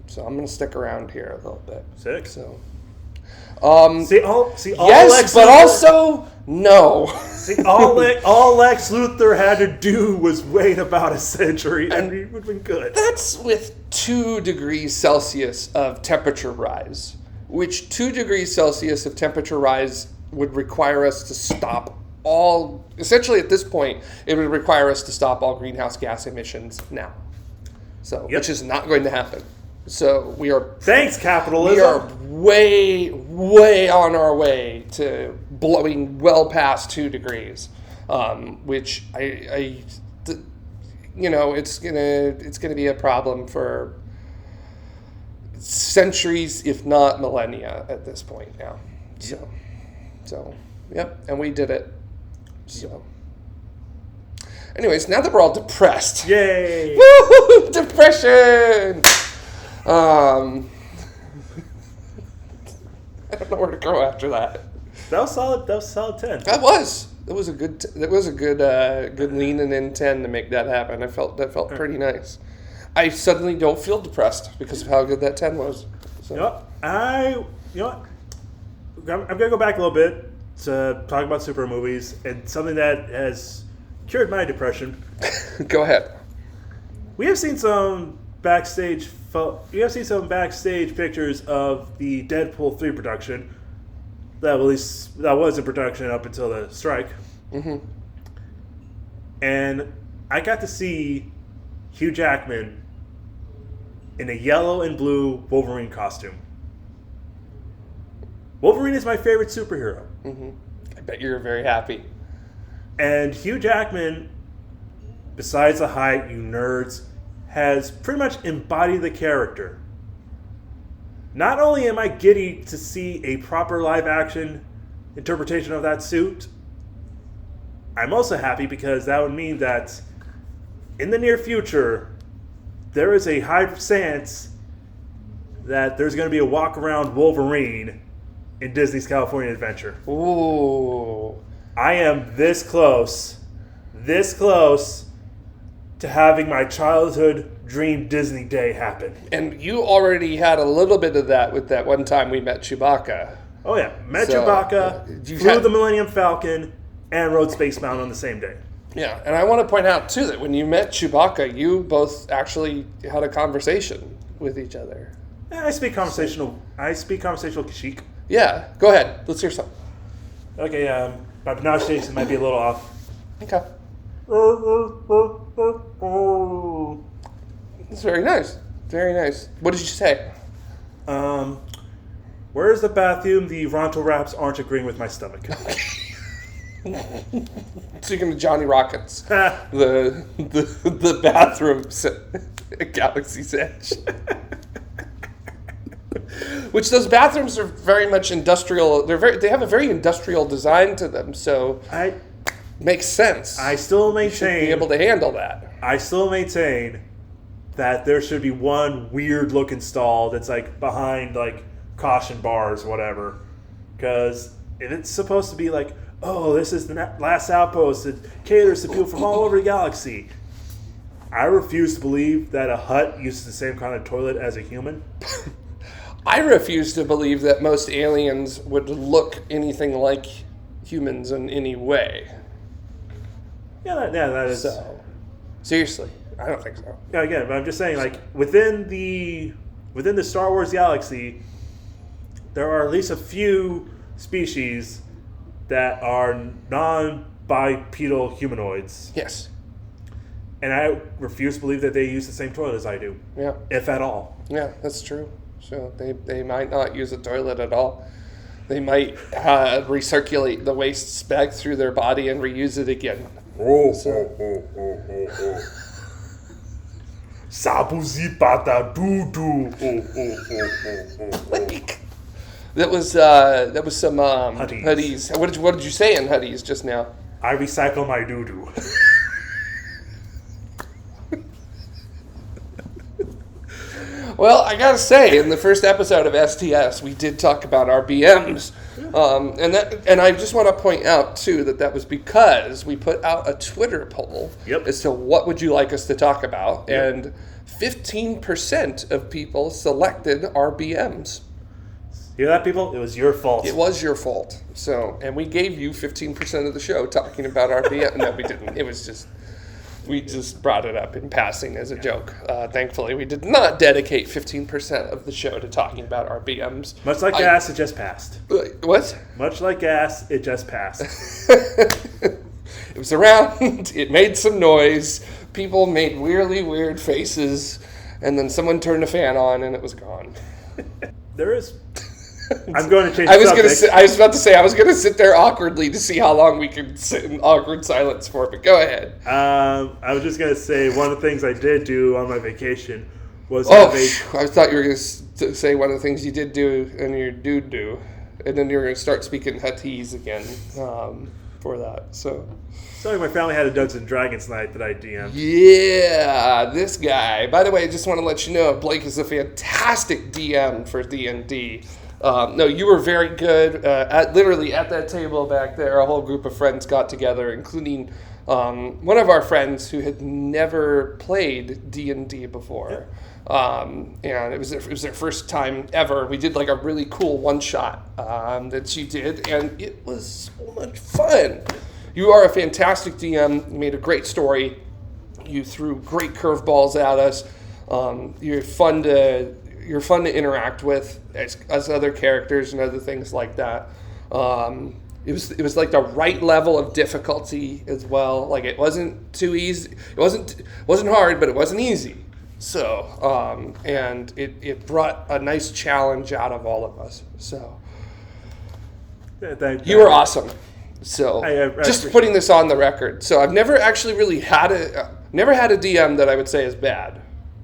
So I'm going to stick around here a little bit. Sick. So, yes, but also no. All Lex Luthor had to do was wait about a century, and he would have been good. That's with 2 degrees Celsius of temperature rise, which 2 degrees Celsius of temperature rise would require us to stop essentially at this point, it would require us to stop all greenhouse gas emissions now. So, which is not going to happen. So thanks, capitalism. We are way, way on our way to blowing well past 2 degrees, which it's gonna be a problem for centuries, if not millennia, at this point now. So, yep, and we did it. So, anyways, now that we're all depressed, yay! Woo! Depression. I don't know where to go after that. That was solid 10. That was a good leaning in 10 to make that happen. That felt pretty nice. I suddenly don't feel depressed because of how good that 10 was. So. I'm gonna go back a little bit to talk about super movies and something that has cured my depression. Go ahead. We have seen some backstage pictures of the Deadpool 3 production. That was in production up until the strike. Mm-hmm. And I got to see Hugh Jackman in a yellow and blue Wolverine costume. Wolverine is my favorite superhero. I bet you're very happy. And Hugh Jackman, besides the height, you nerds, has pretty much embodied the character. Not only am I giddy to see a proper live-action interpretation of that suit, I'm also happy because that would mean that in the near future, there is a high chance that there's going to be a walk-around Wolverine in Disney's California Adventure. Ooh. I am this close to having my childhood dream Disney day happen. And you already had a little bit of that with that one time we met Chewbacca. Oh yeah, met Chewbacca, flew the Millennium Falcon, and rode Space Mountain on the same day. Yeah, and I want to point out too that when you met Chewbacca, you both actually had a conversation with each other. I speak conversational Kashyyyk. Yeah, go ahead. Let's hear some. Okay, my pronunciation might be a little off. Okay. It's very nice. Very nice. What did you say? Where's the bathroom? The Ronto Raps aren't agreeing with my stomach. Speaking of Johnny Rockets, the bathrooms at Galaxy's Edge. Which those bathrooms are very much industrial. They have a very industrial design to them, so makes sense. I still maintain you should be able to handle that. I still maintain that there should be one weird looking stall that's like behind like caution bars or whatever, because if it's supposed to be like, oh, this is the last outpost that caters to people from all over the galaxy, I refuse to believe that a hut uses the same kind of toilet as a human. I refuse to believe that most aliens would look anything like humans in any way. Yeah, that is. So, seriously, I don't think so. Yeah, again, but I'm just saying, like within the Star Wars galaxy, there are at least a few species that are non-bipedal humanoids. Yes. And I refuse to believe that they use the same toilet as I do. Yeah. If at all. Yeah, that's true. So they might not use a toilet at all. They might recirculate the wastes back through their body and reuse it again. Sabuzi pata doo-doo. That was some Huddies. What did you say in Huddies just now? I recycle my doo-doo. Well, I gotta say, in the first episode of STS, we did talk about our BMs, and I just want to point out too that was because we put out a Twitter poll as to what would you like us to talk about, and 15% of people selected our BMs. Hear that, people? It was your fault. It was your fault. So, and we gave you 15% of the show talking about our BM. No, we didn't. It was just. We just brought it up in passing as a joke. Thankfully, we did not dedicate 15% of the show to talking about our BMs. Much like gas, it just passed. What? Much like gas, it just passed. It was around. It made some noise. People made weirdly weird faces. And then someone turned a fan on and it was gone. There is... I'm going to change the subject. I was about to say, I was going to sit there awkwardly to see how long we could sit in awkward silence for, but go ahead. I was just going to say, one of the things I did do on my vacation was... I thought you were going to say one of the things you did do and you do, and then you were going to start speaking Huttese again for that, so... So my family had a Dungeons & Dragons night that I DM'd. Yeah, this guy. By the way, I just want to let you know, Blake is a fantastic DM for D&D. No, you were very good. Literally at that table back there, a whole group of friends got together, including one of our friends who had never played D&D before. And it was their first time ever. We did like a really cool one-shot that she did, and it was so much fun. You are a fantastic DM. You made a great story. You threw great curveballs at us. You're fun to interact with as other characters and other things like that. It was like the right level of difficulty as well. Like it wasn't too easy. It wasn't hard, but it wasn't easy. So and it brought a nice challenge out of all of us. So You were awesome. So, I just putting this on the record. So, I've never actually really had a DM that I would say is bad.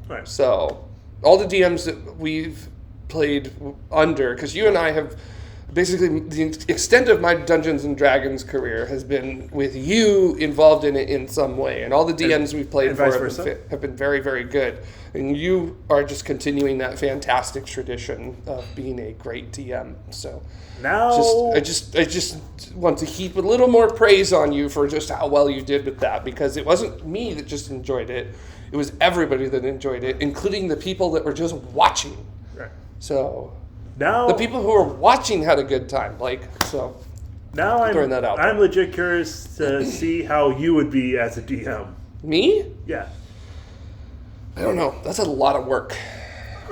Right. So, all the DMs that we've played under, because you and I have basically the extent of my Dungeons and Dragons career has been with you involved in it in some way, and all the DMs we've played for have been very, very good. And you are just continuing that fantastic tradition of being a great DM. So now, I just want to heap a little more praise on you for just how well you did with that, because it wasn't me that just enjoyed it; it was everybody that enjoyed it, including the people that were just watching. Right. So. Now, the people who are watching had a good time, Now I'm there. legit curious to see how you would be as a DM. Me? Yeah. I don't know. That's a lot of work.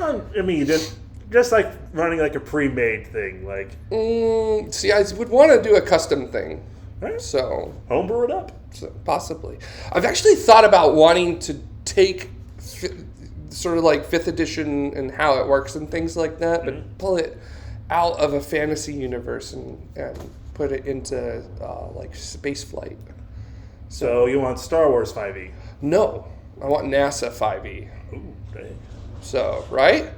I mean, just like running like a pre-made thing, like. See, I would want to do a custom thing. Right. So homebrew it up. So possibly. I've actually thought about wanting to take sort of like 5th edition and how it works and things like that, but pull it out of a fantasy universe and put it into like space flight. So you want Star Wars 5e? No, I want NASA 5e. Ooh, dang. So, right?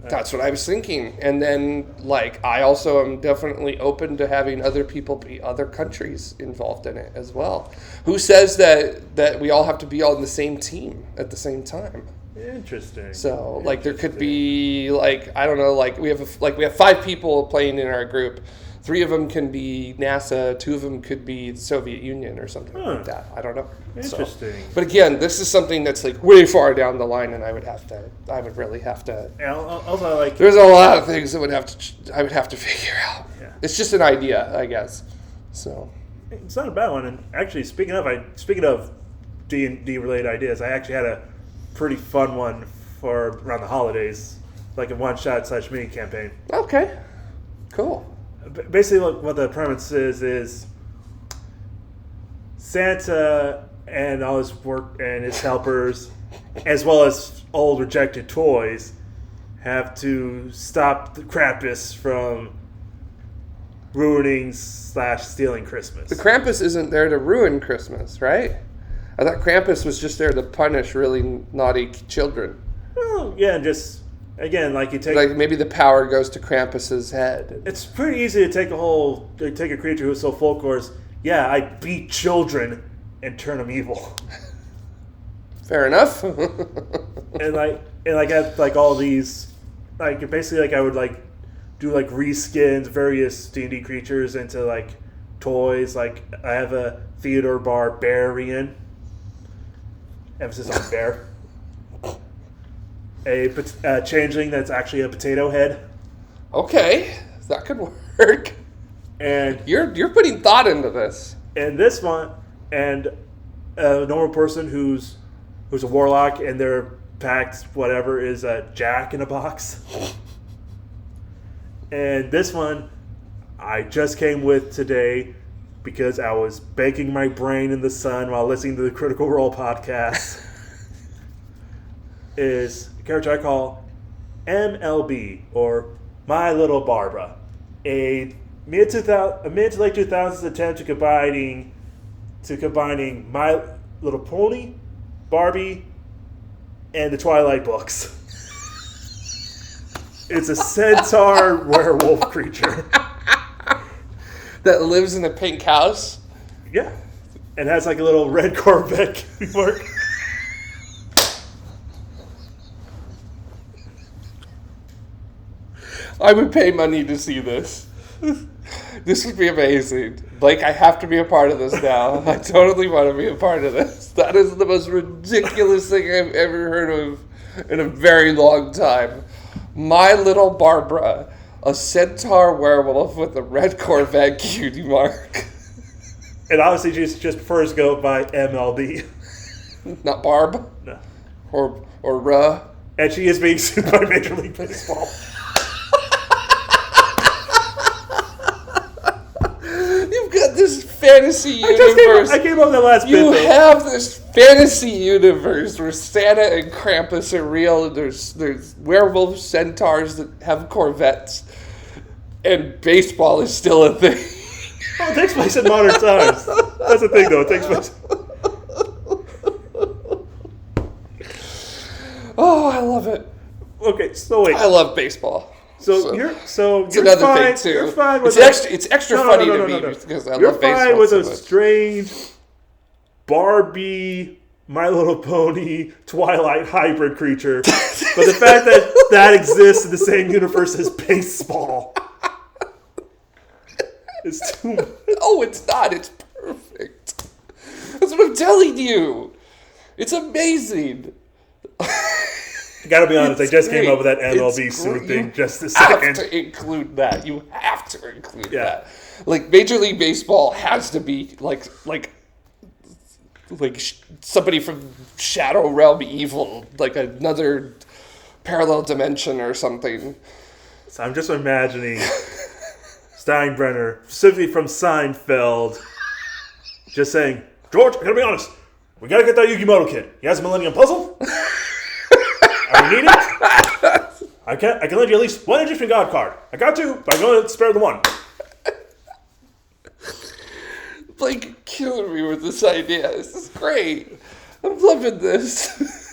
That's what I was thinking. And then, like, I also am definitely open to having other people be other countries involved in it as well. Who says that we all have to be on the same team at the same time? Interesting. So, like, there could be, like, I don't know, like we have 5 people playing in our group. 3 of them can be NASA, 2 of them could be the Soviet Union or something like that. I don't know. Interesting. So, but again, this is something that's like way far down the line, and I would really have to. And also, like, there's a lot of things that I would have to figure out. Yeah. It's just an idea, I guess. So. It's not a bad one. And actually, speaking of D&D related ideas, I actually had a pretty fun one for around the holidays, like a one-shot / mini campaign. Okay. Cool. Basically, what the premise is Santa and all his work and his helpers, as well as old rejected toys, have to stop the Krampus from ruining / stealing Christmas. The Krampus isn't there to ruin Christmas, right? I thought Krampus was just there to punish really naughty children. Well, yeah, and just, again, like you take... Like maybe the power goes to Krampus's head. It's pretty easy to take a creature who's so folklore as, yeah, I beat children and turn them evil. Fair enough. and I have like all these, like basically like I would like do like reskins various D&D creatures into like toys. Like I have a Theodore Barbarian, emphasis on bear. A changeling that's actually a potato head. Okay, that could work. And you're putting thought into this. And this one, and a normal person who's a warlock and their pact whatever is a Jack in a box. And this one I just came with today because I was baking my brain in the sun while listening to the Critical Role podcast. Is a character I call MLB, or My Little Barbara, a mid to late 2000s attempt to combining My Little Pony, Barbie, and the Twilight books. It's a centaur werewolf creature that lives in a pink house. Yeah, and has like a little red Corvette mark. I would pay money to see this. This would be amazing. Blake, I have to be a part of this now. I totally want to be a part of this. That is the most ridiculous thing I've ever heard of in a very long time. My Little Barbara, a centaur werewolf with a red Corvette cutie mark. And obviously she just prefers to go by MLB. Not Barb? No. Or Ruh? And she is being sued by Major League Baseball. This fantasy universe. I came up with that last bit. You have this fantasy universe where Santa and Krampus are real, and there's werewolf centaurs that have Corvettes. and baseball is still a thing. Well, it takes place in modern times. That's the thing, though. It takes place. Oh, I love it. Okay, so wait. I love baseball. So it's you're another fine, thing too. You're fine with it's extra funny to me because I love baseball. You're fine with so a much. strange Barbie, My Little Pony, Twilight hybrid creature, but the fact that that exists in the same universe as baseball is too much. Oh, it's not. It's perfect. That's what I'm telling you. It's amazing. I gotta be honest, I just came up with that MLB suit thing just a second. You have to include that. You have to include that. Like, Major League Baseball has to be like somebody from Shadow Realm Evil, like another parallel dimension or something. So I'm just imagining Steinbrenner, specifically from Seinfeld, just saying, George, I gotta be honest, we gotta get that Yukimoto kid. He has a Millennium Puzzle. I need it. I can lend you at least one Egyptian God card. I got two, but I'm going to spare the one. Like, killing me with this idea. This is great. I'm loving this.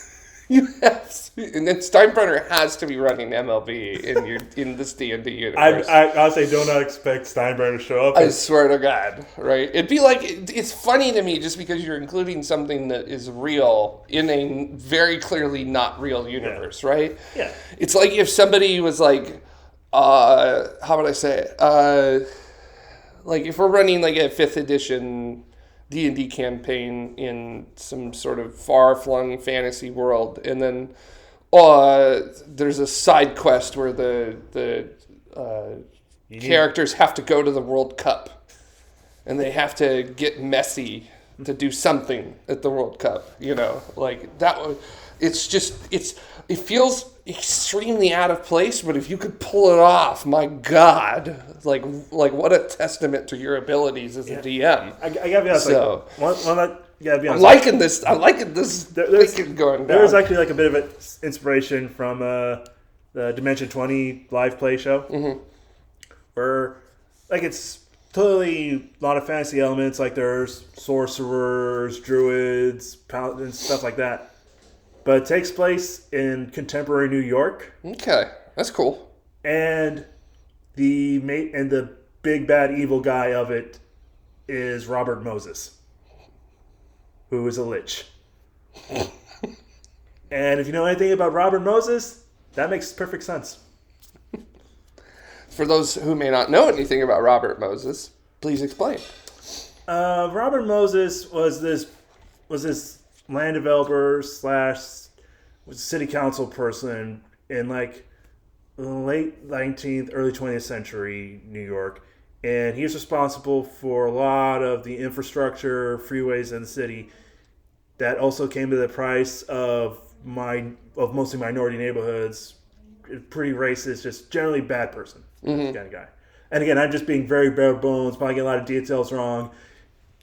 You have to, and then Steinbrenner has to be running MLB in this D&D universe. I honestly do not expect Steinbrenner to show up. I swear to God, right? It'd be like, it's funny to me just because you're including something that is real in a very clearly not real universe, right? Yeah. It's like if somebody was like, how would I say it? Like if we're running like a 5th edition D&D campaign in some sort of far-flung fantasy world, and then there's a side quest where the characters have to go to the World Cup, and they have to get messy to do something at the World Cup. You know, like that. It feels extremely out of place, but if you could pull it off, my God, like what a testament to your abilities as a DM. I gotta be honest. So, gotta be honest. I'm liking this. Thinking going down. There's actually like a bit of an inspiration from the Dimension 20 live play show, where like it's totally a lot of fantasy elements. Like there's sorcerers, druids, paladins, stuff like that. But it takes place in contemporary New York. Okay, that's cool. And the big bad evil guy of it is Robert Moses, who is a lich. And if you know anything about Robert Moses, that makes perfect sense. For those who may not know anything about Robert Moses, please explain. Robert Moses was this land developer / city council person in like late 19th, early 20th century New York. And he was responsible for a lot of the infrastructure, freeways in the city that also came to the price of mostly minority neighborhoods. Pretty racist, just generally bad person kind of guy. And again, I'm just being very bare bones, probably get a lot of details wrong.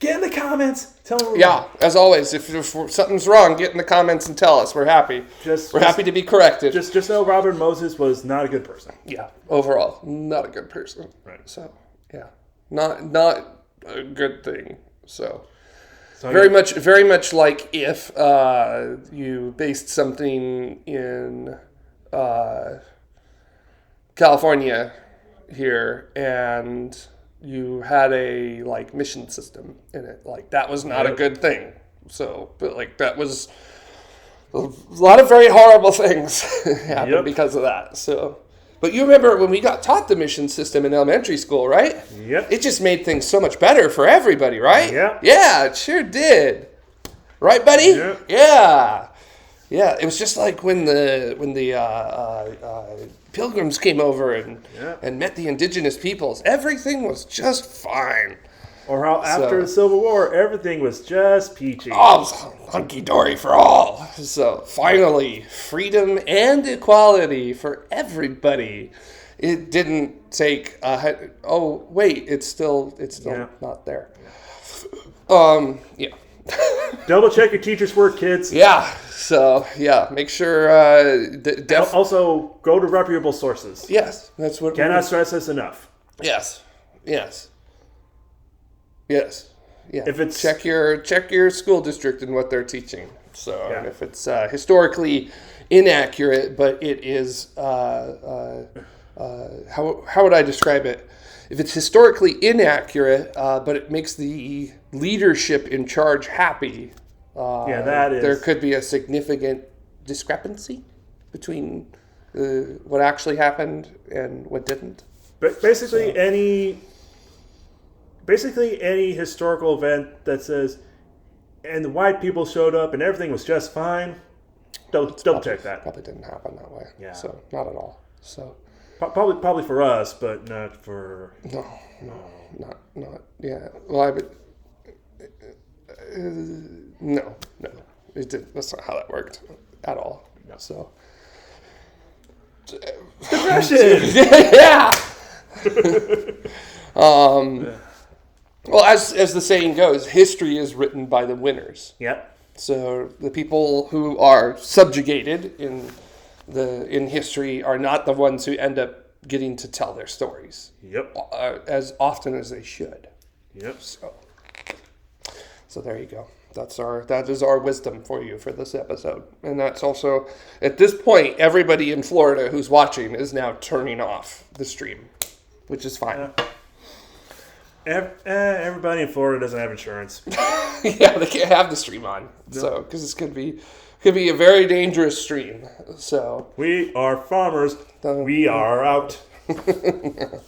Get in the comments. Tell them. Yeah, as always, if something's wrong, get in the comments and tell us. We're happy. We're happy to be corrected. Just know Robert Moses was not a good person. Yeah, overall, not a good person. Right. So, yeah, not a good thing. So very much like if you based something in California here and you had a like mission system in it, like that was not a good thing. So, but like that was a lot of very horrible things happened because of that. So, but you remember when we got taught the mission system in elementary school, right? Yep. It just made things so much better for everybody, right? Yeah. Yeah, it sure did. Right, buddy? Yep. Yeah. Yeah, it was just like when the Pilgrims came over and met the indigenous peoples. Everything was just fine. Or how after the Civil War, everything was just peachy. Oh, it was hunky-dory for all. So finally, freedom and equality for everybody. It didn't take it's still not there. Yeah. Double check your teacher's work, kids. Yeah. So, yeah, make sure... also, go to reputable sources. Yes, that's what... Cannot stress this enough. Yes. Yeah. If it's check your school district and what they're teaching. So Yeah. if it's historically inaccurate, but it is how would I describe it? If it's historically inaccurate, but it makes the leadership in charge happy, that is. there could be a significant discrepancy between what actually happened and what didn't. But basically any historical event that says, and the white people showed up and everything was just fine, double check that. Probably didn't happen that way. Yeah. So not at all. So probably for us, but not for not yeah. Well, no, it didn't. That's not how that worked at all. No. So depression. yeah. Well, as the saying goes, history is written by the winners. Yep. So the people who are subjugated in history are not the ones who end up getting to tell their stories. Yep. As often as they should. Yep. So there you go. That is our wisdom for you for this episode. And that's also, at this point, everybody in Florida who's watching is now turning off the stream, which is fine. Everybody in Florida doesn't have insurance. Yeah, they can't have the stream on. No. So, because this could be a very dangerous stream. So we are farmers. We are out. Kind of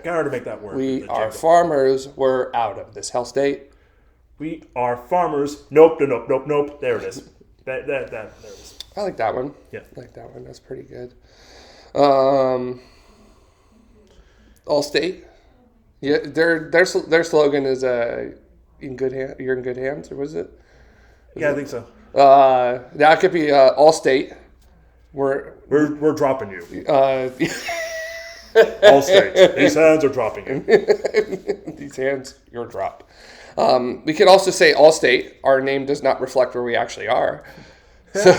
hard to make that word. We are farmers. We're out of this hell state. We are farmers. Nope. There it is. There it is. I like that one. Yeah, I like that one. That's pretty good. Allstate. Yeah, their slogan is in good hand. You're in good hands, or was it? I think so. That could be Allstate. We're dropping you. Allstate. These hands are dropping you. These hands, your drop. We could also say Allstate. Our name does not reflect where we actually are. So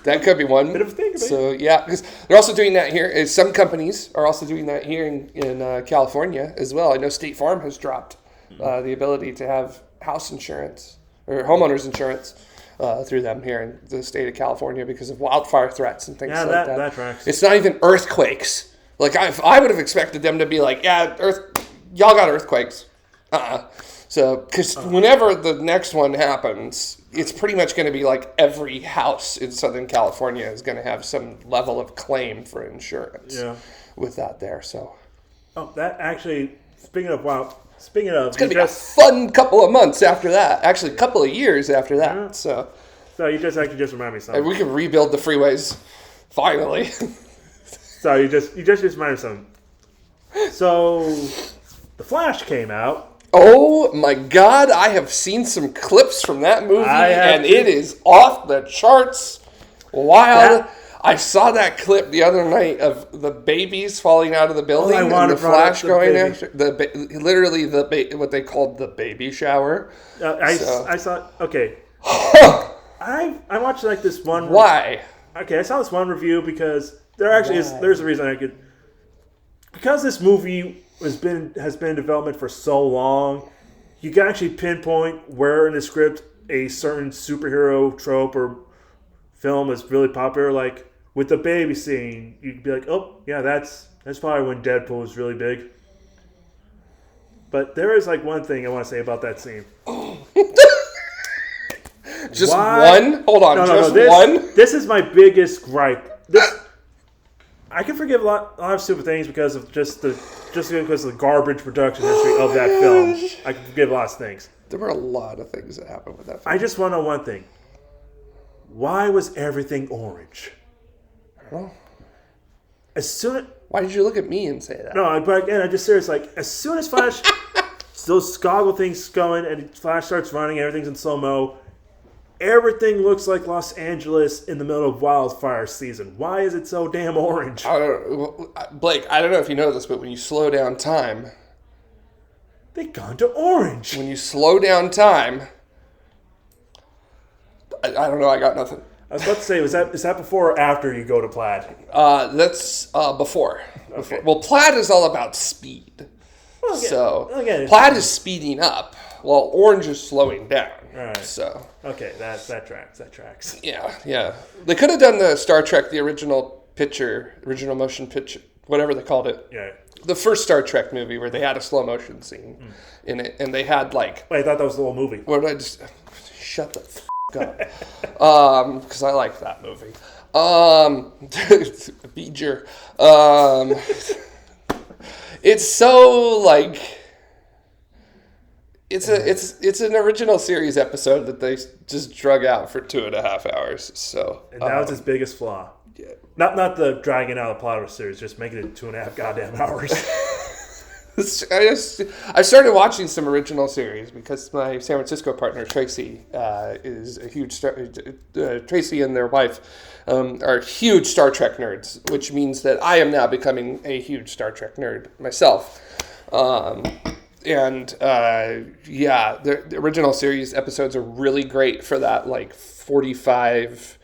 that could be one. Bit of a thing. So yeah, because they're also doing that here. Some companies are also doing that here in California as well. I know State Farm has dropped the ability to have house insurance or homeowners insurance through them here in the state of California because of wildfire threats and things like that. Yeah, that tracks. It's not even earthquakes. Like I would have expected them to be like, yeah, y'all got earthquakes. So, because whenever the next one happens, it's pretty much going to be like every house in Southern California is going to have some level of claim for insurance. Yeah. With that there, so. Oh, that actually. Speaking of, it's going to be a fun couple of months after that. Actually, a couple of years after that. Yeah. So you just remind me of something. We can rebuild the freeways finally. So you just reminded me of something. So The Flash came out. Oh my God, I have seen some clips from that movie, and it is off the charts wild. I saw that clip the other night of the babies falling out of the building and the Flash going after what they called the baby shower. I saw. Okay. I watched like this one. Why? Okay, I saw this one review because there's a reason I could. Because this movie has been in development for so long, you can actually pinpoint where in the script a certain superhero trope or film is really popular. Like with the baby scene, you'd be like, "Oh, yeah, that's probably when Deadpool was really big." But there is like one thing I want to say about that scene. Just one? Hold on, one? This is my biggest gripe. I can forgive a lot of stupid things because of just because of the garbage production history of that film. I can forgive lots of things. There were a lot of things that happened with that film. I just want to know one thing. Why was everything orange? Oh. Why did you look at me and say that? No, but again, I'm just serious. Like, as soon as Flash, those goggle things going and Flash starts running, everything's in slow-mo, everything looks like Los Angeles in the middle of wildfire season. Why is it so damn orange? Blake, I don't know if you know this, but when you slow down time... They've gone to orange. When you slow down time... I don't know, I got nothing. I was about to say, is that before or after you go to plaid? That's before. Okay. Well, plaid is all about speed. Well, So plaid is speeding up, while orange is slowing down. Right. So okay, that tracks. Yeah. They could have done the Star Trek, the original motion picture, whatever they called it. Yeah. The first Star Trek movie where they had a slow motion scene in it, and they had like. Wait, I thought that was the whole movie. What did I just shut the f up? Because I like that movie. Beeger. It's so like. It's an original series episode that they just drug out for 2.5 hours. So And that was his biggest flaw. yeah. Not the dragging out the plot of a series, just making it 2.5 goddamn hours. I started watching some original series because my San Francisco partner Tracy is a huge Tracy and their wife are huge Star Trek nerds, which means that I am now becoming a huge Star Trek nerd myself. The original series episodes are really great for that like 45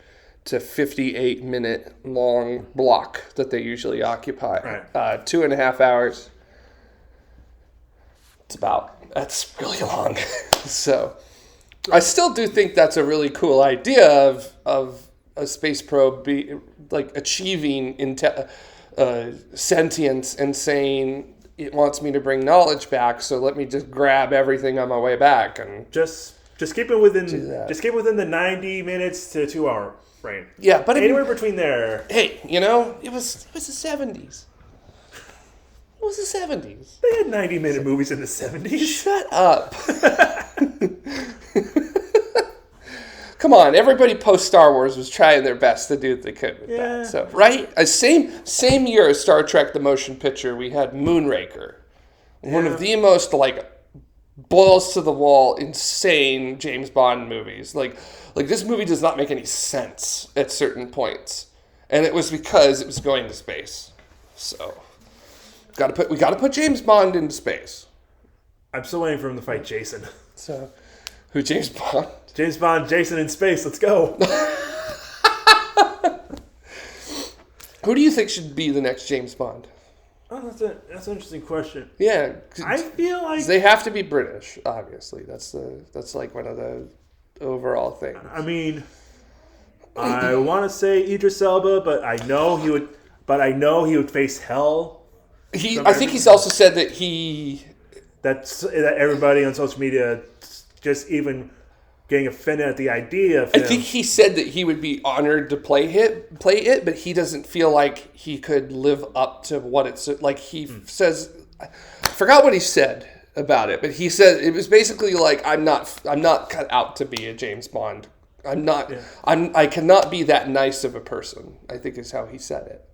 to 58 minute long block that they usually occupy. Right. 2.5 hours. That's really long. So I still do think that's a really cool idea of a space probe achieving sentience and saying it wants me to bring knowledge back, so let me just grab everything on my way back and just keep it within the 90 minutes to 2 hour frame. Yeah, but anywhere between there. Hey, it was the 70s. It was the 70s. They had 90-minute movies in the 70s. Shut up. Come on, everybody post Star Wars was trying their best to do what they could with that. So, right? Same year as Star Trek the motion picture, we had Moonraker. One of the most balls to the wall, insane James Bond movies. Like this movie does not make any sense at certain points. And it was because it was going to space. So we gotta put James Bond into space. I'm still waiting for him to fight Jason. So who, James Bond? James Bond, Jason in space, let's go. Who do you think should be the next James Bond? Oh, that's an interesting question. Yeah. I feel like they have to be British, obviously. That's like one of the overall things. I mean, I want to say Idris Elba, but I know he would face hell. I think he's also said that that everybody on social media just even getting offended at the idea of him. I think he said that he would be honored to play it, but he doesn't feel like he could live up to what it's like. He says, I forgot what he said about it, but he said it was basically like, I'm not cut out to be a James Bond. I cannot be that nice of a person, I think is how he said it.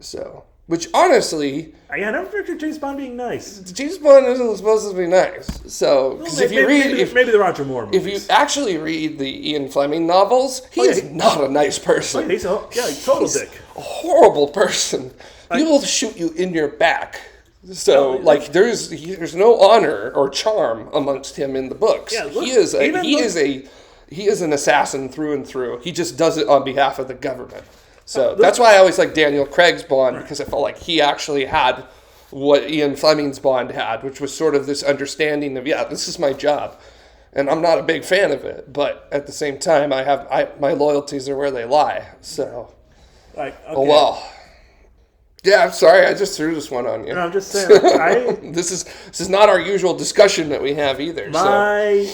So, which honestly, I never pictured James Bond being nice. James Bond isn't supposed to be nice. So, because maybe the Roger Moore movies. If you actually read the Ian Fleming novels, he is not a nice person. He's a total dick. A horrible person. He will shoot you in your back. So, there's no honor or charm amongst him in the books. Yeah, look, he is an assassin through and through. He just does it on behalf of the government. So that's why I always like Daniel Craig's Bond, because I felt like he actually had what Ian Fleming's Bond had, which was sort of this understanding of, this is my job. And I'm not a big fan of it, but at the same time, my loyalties are where they lie. So, okay. Oh well. Yeah, I'm sorry, I just threw this one on you. No, I'm just saying. This is not our usual discussion that we have either. My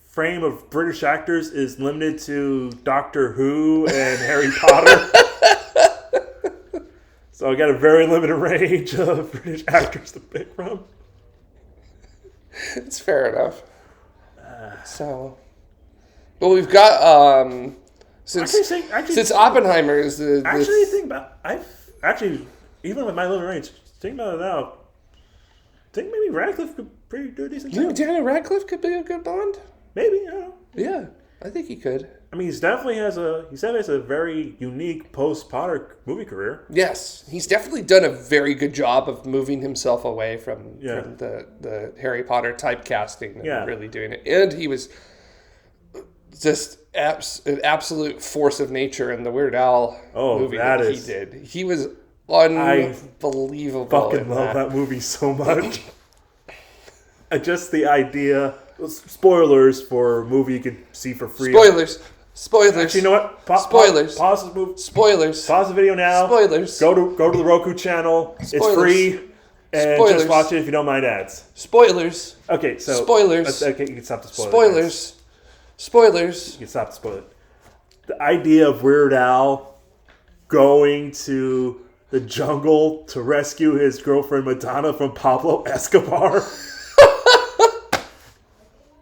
frame of British actors is limited to Doctor Who and Harry Potter. So I got a very limited range of British actors to pick from. It's fair enough. Well, we've got since Oppenheimer is even with my limited range, think about it now. I think maybe Radcliffe could do a decent job. Daniel Radcliffe could be a good Bond. Maybe, I don't know. Yeah, I think he could. I mean, he definitely has a very unique post-Potter movie career. Yes, he's definitely done a very good job of moving himself away from the Harry Potter typecasting and really doing it. And he was just an absolute force of nature in the Weird Al movie that he did. He was unbelievable. I fucking love that movie so much. Just the idea. Spoilers for a movie you can see for free. Spoilers. Actually, you know what? Spoilers. Pause the movie. Spoilers. Pause the video now. Spoilers. Go to the Roku channel. Spoilers. It's free. And Spoilers. just watch it if you don't mind ads. Spoilers. Okay, so... Spoilers. Okay, you can stop the spoilers. Spoilers. Spoilers. You can stop the spoilers. The idea of Weird Al going to the jungle to rescue his girlfriend Madonna from Pablo Escobar...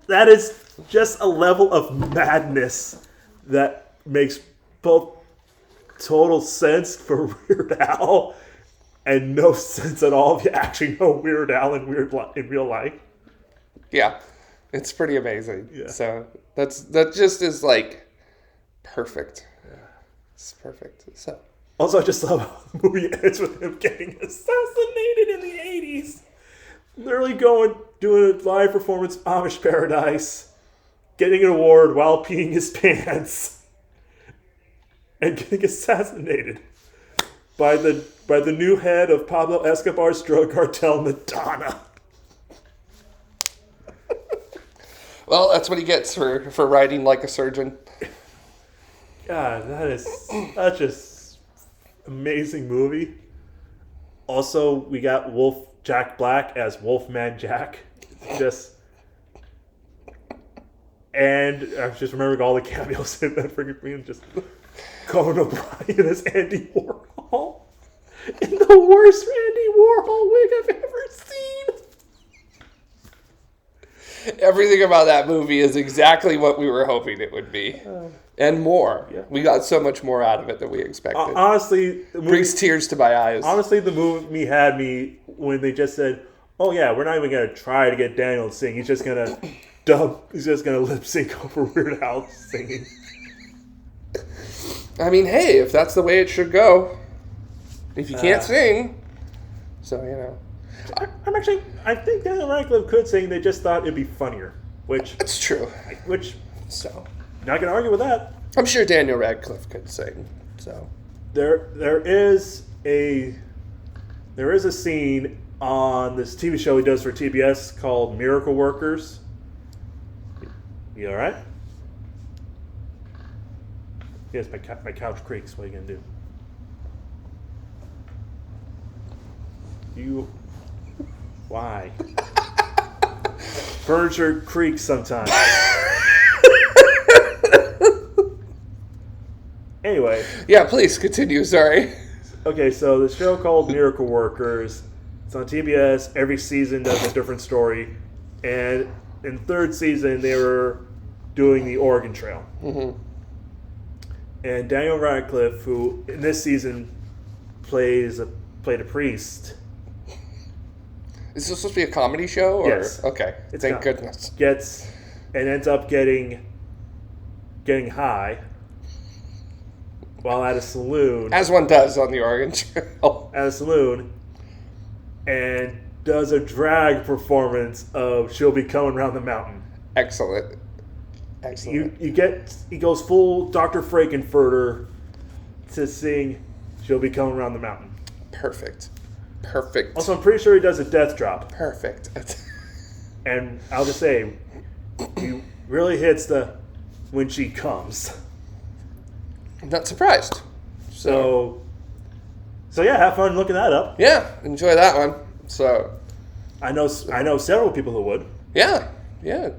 That is just a level of madness that makes both total sense for Weird Al and no sense at all if you actually know Weird Al in real life. Yeah, it's pretty amazing. Yeah. So that just is like perfect. Yeah. It's perfect. So also, I just love how the movie ends with him getting assassinated in the 80s. Literally doing a live performance Amish Paradise, getting an award while peeing his pants, and getting assassinated by the new head of Pablo Escobar's drug cartel, Madonna. Well, that's what he gets for writing like a surgeon. God, that's just amazing movie. Also, we got Jack Black as Wolfman Jack. And I was just remembering all the cameos in that freaking movie. Just Conan O'Brien as Andy Warhol. In the worst Andy Warhol wig I've ever seen. Everything about that movie is exactly what we were hoping it would be. And more. Yeah. We got so much more out of it than we expected. Honestly, the movie brings tears to my eyes. Honestly, the movie had me when they just said, "Oh yeah, we're not even gonna try to get Daniel to sing. He's just gonna lip sync over Weird Al singing." I mean, hey, if that's the way it should go, if you can't sing, so you know. I think Daniel Radcliffe could sing. They just thought it'd be funnier, which it's true. So not gonna argue with that. I'm sure Daniel Radcliffe could sing. So there is a scene on this TV show he does for TBS called Miracle Workers. You all right? Yes, my couch creaks. What are you gonna do? Why? Furniture creaks sometimes. Anyway. Yeah, please continue. Sorry. Okay, so the show called Miracle Workers. It's on TBS. Every season does a different story. And in the third season, they were doing the Oregon Trail. Mm-hmm. And Daniel Radcliffe, who in this season played a priest. Is this supposed to be a comedy show? Or? Yes. Okay. Thank goodness. Ends up getting high while at a saloon. As one does on the Oregon Trail. At a saloon. And does a drag performance of She'll Be Coming Round the Mountain. Excellent. He goes full Dr. Frankenfurter to sing She'll Be Coming Round the Mountain. Perfect. Also, I'm pretty sure he does a death drop. Perfect. And I'll just say, he really hits the when she comes. I'm not surprised. So yeah, have fun looking that up. Yeah, enjoy that one. So I know several people who would. Yeah,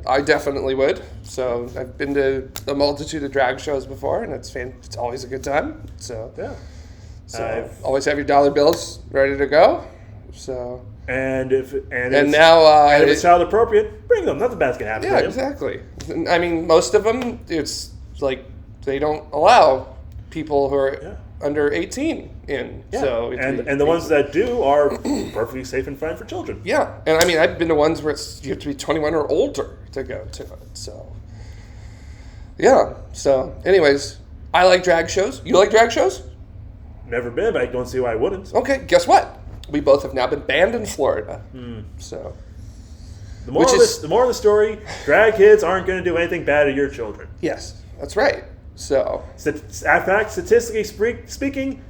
I definitely would. So I've been to a multitude of drag shows before, and it's always a good time. So yeah. So always have your dollar bills ready to go. So and if it's child appropriate, bring them. Nothing bad's gonna happen. Yeah, exactly. I mean, most of them, it's like they don't allow people who are under 18 in. Yeah. So and the ones that do are perfectly safe and fine for children. Yeah, and I mean, I've been to ones where you have to be 21 or older to go to it. So yeah. So anyways, I like drag shows. You like drag shows? Never been, but I don't see why I wouldn't. Okay, guess what? We both have now been banned in Florida. So The moral of the story, drag kids aren't going to do anything bad to your children. Yes, that's right. So, in fact, statistically speaking,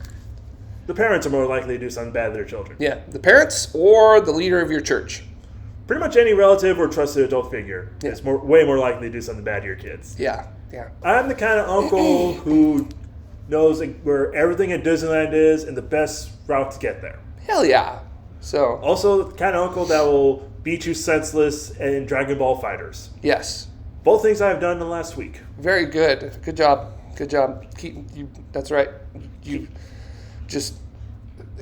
the parents are more likely to do something bad to their children. Yeah, the parents or the leader of your church. Pretty much any relative or trusted adult figure is way more likely to do something bad to your kids. Yeah. I'm the kind of uncle who knows where everything at Disneyland is and the best route to get there. Hell yeah. So, also the kind of uncle that will beat you senseless in Dragon Ball Fighters. yes. Both things I've done in the last week. Very good. Good job. That's right. You just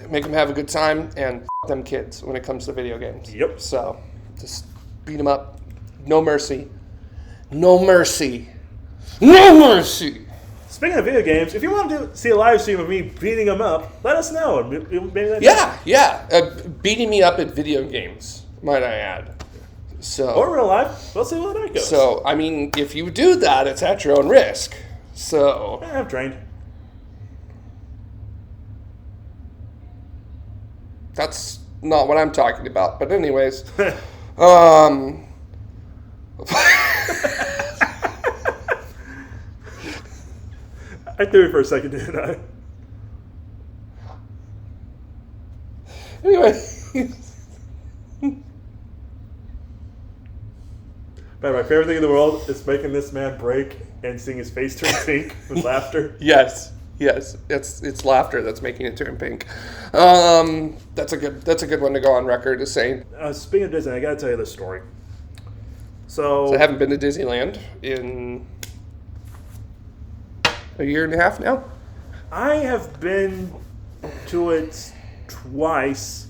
make them have a good time and them kids when it comes to video games. Yep. So, just beat them up. No mercy. No mercy. No mercy. Speaking of video games, if you want to see a live stream of me beating them up, let us know. Maybe beating me up at video games, might I add. So, or real life. We'll see where that goes. So, I mean, if you do that, it's at your own risk. So, I've trained. That's not what I'm talking about. But anyways, I threw it for a second, didn't I? Anyway. But my favorite thing in the world is making this man break and seeing his face turn pink with laughter. Yes. It's laughter that's making it turn pink. That's a good one to go on record as saying. Speaking of Disney, I gotta tell you this story. So I haven't been to Disneyland in a year and a half now. I have been to it twice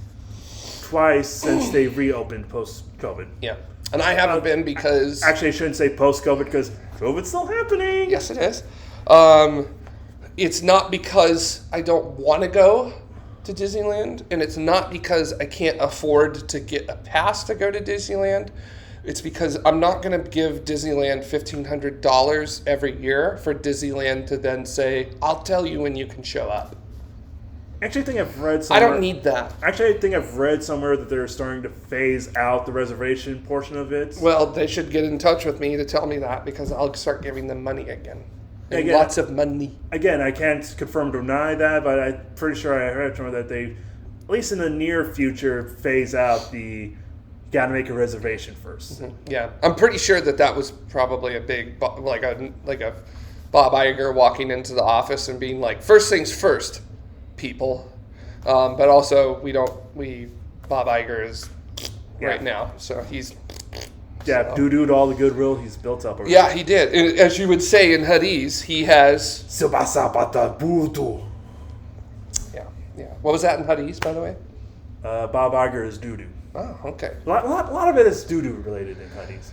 since they reopened post-COVID. Yeah. And I haven't been because... Actually, I shouldn't say post-COVID because COVID's still happening. Yes, it is. It's not because I don't want to go to Disneyland, and it's not because I can't afford to get a pass to go to Disneyland. It's because I'm not going to give Disneyland $1,500 every year for Disneyland to then say, I'll tell you when you can show up. Actually, I think I've read somewhere... I don't need that. Actually, I think I've read somewhere that they're starting to phase out the reservation portion of it. Well, they should get in touch with me to tell me that because I'll start giving them money again. And again, lots of money. Again, I can't confirm or deny that, but I'm pretty sure I heard somewhere that they, at least in the near future, phase out the gotta make a reservation first. Mm-hmm. Yeah. I'm pretty sure that was probably a big, like a Bob Iger walking into the office and being like, first things first, people. But also, Bob Iger is right now, so he's... Yeah, doo-dooed all the goodwill he's built up. Yeah, he did. And as you would say in Hadith, he has... Yeah. What was that in Hadith, by the way? Bob Iger is doo-doo. Oh, okay. A lot of it is doo-doo related in Hadith.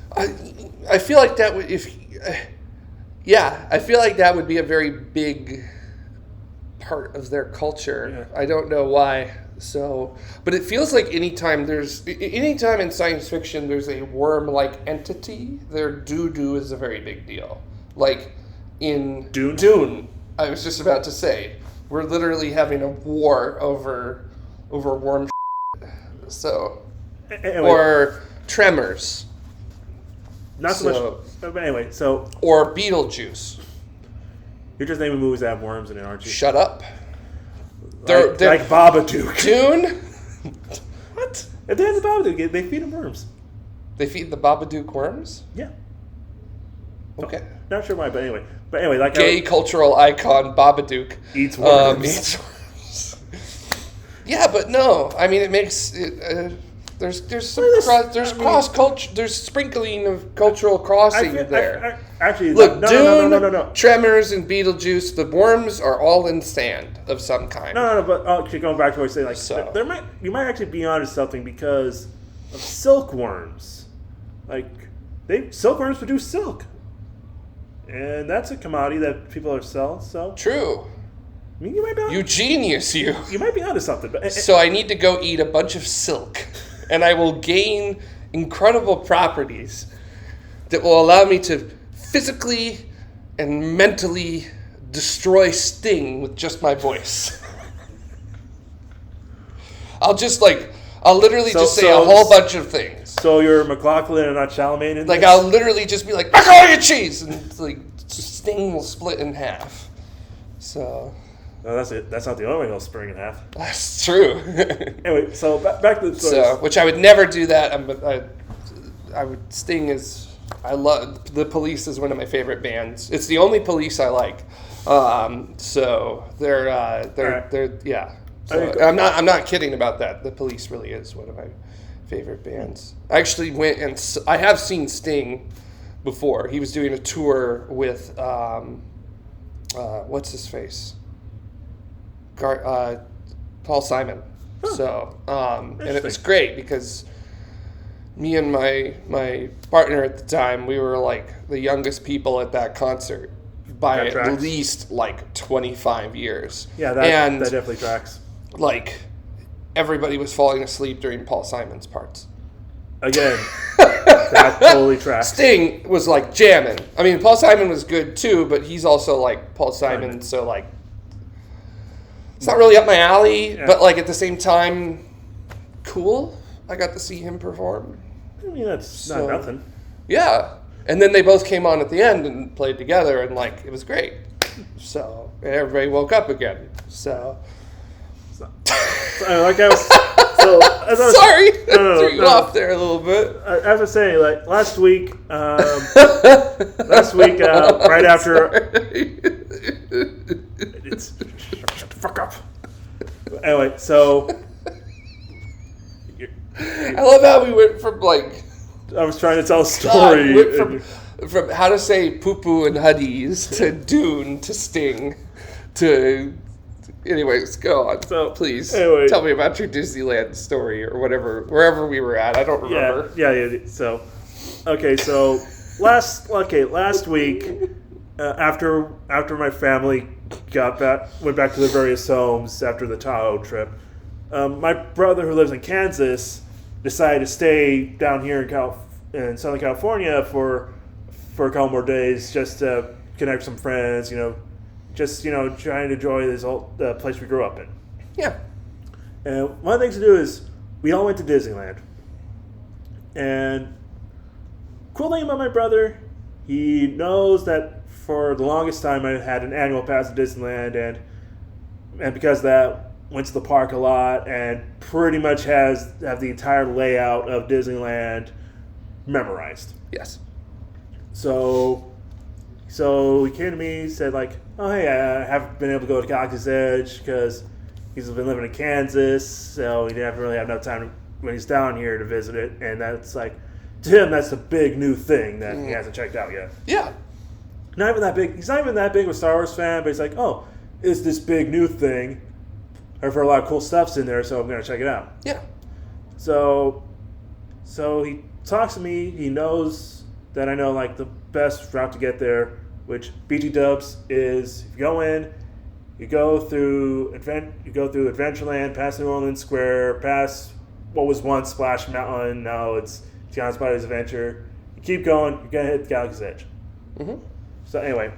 I feel like that would... I feel like that would be a very big part of their culture. Yeah. I don't know why. So, but it feels like anytime in science fiction there's a worm-like entity, their doo-doo is a very big deal. Like in Dune, I was just about to say, we're literally having a war over worm so, anyway. Or Tremors. Not so much, but anyway, so... Or Beetlejuice. You're just naming movies that have worms in it, aren't you? Shut up. They're like Babadook. Dune? What? At the end of Babadook, they feed them worms. They feed the Babadook worms? Yeah. Okay. Not sure why, but anyway, like gay cultural icon Babadook eats worms. Yeah, but no. I mean, it makes it. There's cross culture. There's sprinkling of cultural crossing there. Actually, look, Dune, no. Tremors, and Beetlejuice. The worms are all in sand of some kind. No. But actually, going back to what I was saying, like you might actually be onto something because of silkworms. Like silkworms produce silk, and that's a commodity that people are selling. So true. I mean, you might be you genius, you. You might be onto something. But so I need to go eat a bunch of silk. And I will gain incredible properties that will allow me to physically and mentally destroy Sting with just my voice. I'll just I'll literally just say a whole bunch of things. So you're McLaughlin and not Chalamet in Like, this? I'll literally just be like, macaroni and cheese! And, like, Sting will split in half. So... No, that's it. That's not the only way he'll spring in half. That's true. Anyway, so back to the story. So, which I would never do that. I would... Sting is... I love... The Police is one of my favorite bands. It's the only Police I like. So, they're yeah. So, I'm not kidding about that. The Police really is one of my favorite bands. I actually went and I have seen Sting before. He was doing a tour with what's his face, Paul Simon. Huh. So and it was great because me and my partner at the time, we were like the youngest people at that concert by at least like 25 years. Yeah, that definitely tracks. Like, everybody was falling asleep during Paul Simon's parts. Again, that totally tracks. Sting was, like, jamming. I mean, Paul Simon was good, too, but he's also, like, Paul Simon, so, like, it's not really up my alley, but, like, at the same time, cool. I got to see him perform. I mean, that's not nothing. Yeah. And then they both came on at the end and played together, and, like, it was great. So, and everybody woke up again, so... Like I was, so as I was, sorry, threw you off there a little bit. As I was saying, like last week, right after, it's shut the fuck up. Anyway, so I love how we went from like I was trying to tell a story from how to say poo-poo and huddies to Dune to Sting to. Anyways, go on. So please tell me about your Disneyland story or whatever, wherever we were at. I don't remember. Yeah. So, okay. So last week, after my family went back to their various homes after the Tahoe trip, my brother who lives in Kansas decided to stay down here in Southern California for a couple more days just to connect with some friends. Just, trying to enjoy this old place we grew up in. Yeah. And one of the things to do is we all went to Disneyland. And cool thing about my brother, he knows that for the longest time I had an annual pass to Disneyland, and because of that, went to the park a lot and pretty much have the entire layout of Disneyland memorized. Yes. So he came to me, said like, oh hey, I haven't been able to go to Galaxy's Edge because he's been living in Kansas, so he didn't really have enough time when he's down here to visit it. And that's like, to him, that's the big new thing that he hasn't checked out yet. Yeah. Not even that big. He's not even that big of a Star Wars fan, but he's like, oh, it's this big new thing. I've heard a lot of cool stuff's in there, so I'm going to check it out. Yeah. So he talks to me. He knows that I know like the best route to get there, which BT Dubs is. If you go in, you go through Adventureland, past New Orleans Square, past what was once Splash Mountain. Now it's Giant Spider's Adventure. You keep going, you're gonna hit Galaxy's Edge. Mm-hmm. So anyway,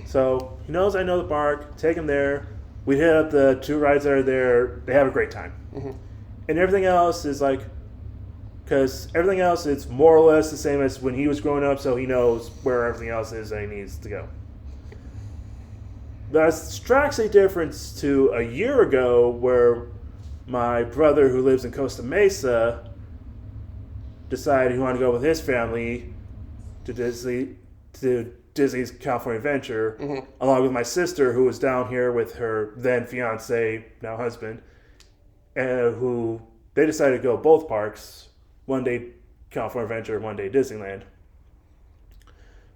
so he knows I know the park. Take him there. We hit up the 2 rides that are there. They have a great time. Mm-hmm. And everything else is like, because everything else it's more or less the same as when he was growing up, so he knows where everything else is that he needs to go. That strikes a difference to a year ago where my brother who lives in Costa Mesa decided he wanted to go with his family to Disney's California Adventure, mm-hmm. along with my sister who was down here with her then fiance, now husband, who they decided to go both parks, one day California Adventure, one day Disneyland.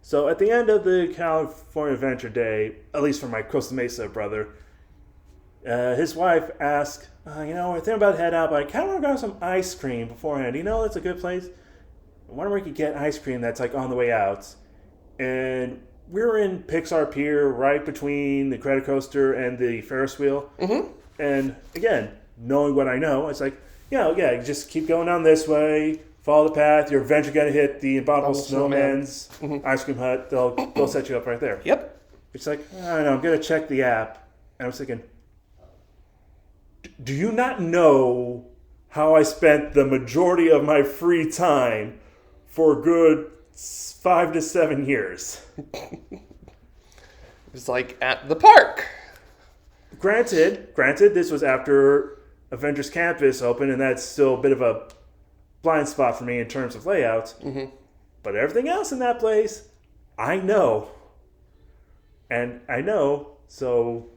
So at the end of the California Adventure day, at least for my Costa Mesa brother, his wife asked, we're thinking about heading out, but I kind of want to grab some ice cream beforehand. That's a good place. I wonder where we could get ice cream that's like on the way out. And we were in Pixar Pier, right between the credit coaster and the Ferris wheel. Mm-hmm. And again, knowing what I know, it's like, just keep going down this way, follow the path. You're eventually going to hit the Abominable Snowman's mm-hmm. ice cream hut. They'll set you up right there. Yep. It's like, I don't know, I'm going to check the app. And I was thinking, do you not know how I spent the majority of my free time for a good 5 to 7 years. It was like at the park. Granted, this was after Avengers Campus opened, and that's still a bit of a blind spot for me in terms of layout. Mm-hmm. But everything else in that place, I know. And I know, so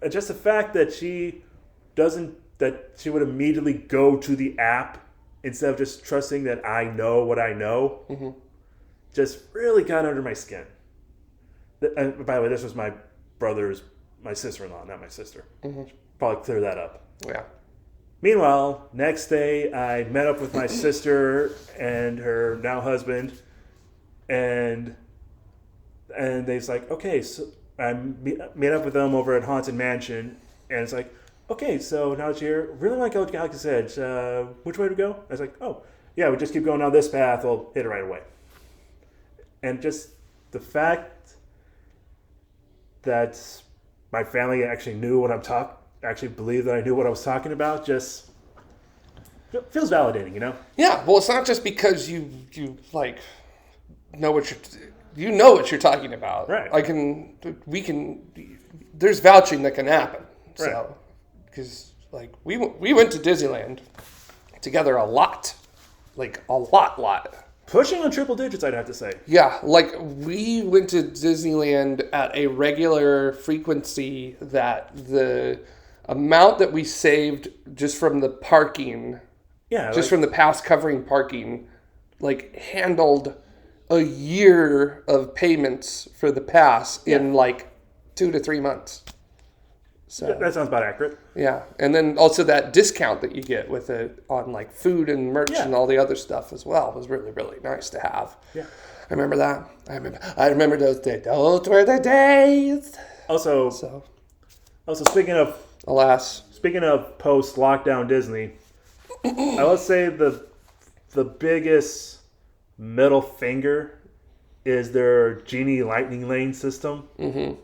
just the fact that she would immediately go to the app instead of just trusting that I know what I know, just really got under my skin. And by the way, this was my sister-in-law, not my sister. Probably clear that up. Yeah. Meanwhile, next day, I met up with my sister and her now husband, and they's like, okay, so I meet up with them over at Haunted Mansion, and it's like, okay, so now that you're here, really want to go to Galaxy's Edge. Which way to go? I was like, oh, yeah, we just keep going down this path. We'll hit it right away. And just the fact that my family actually knew what actually believed that I knew what I was talking about, just feels validating, you know? Yeah, well, it's not just because you like know what you're talking about. Right. There's vouching that can happen. Right. So, because like we went to Disneyland together a lot. Pushing on triple digits, I'd have to say. Yeah, like we went to Disneyland at a regular frequency that the amount that we saved just from the parking, from the pass covering parking, like handled a year of payments for the pass in like 2 to 3 months. So that sounds about accurate. Yeah, and then also that discount that you get with it on like food and merch and all the other stuff as well was really, really nice to have. Yeah, I remember that. I remember those days. Those were the days. Also, speaking of post-lockdown Disney, I would say the biggest middle finger is their Genie Lightning Lane system. Mm-hmm.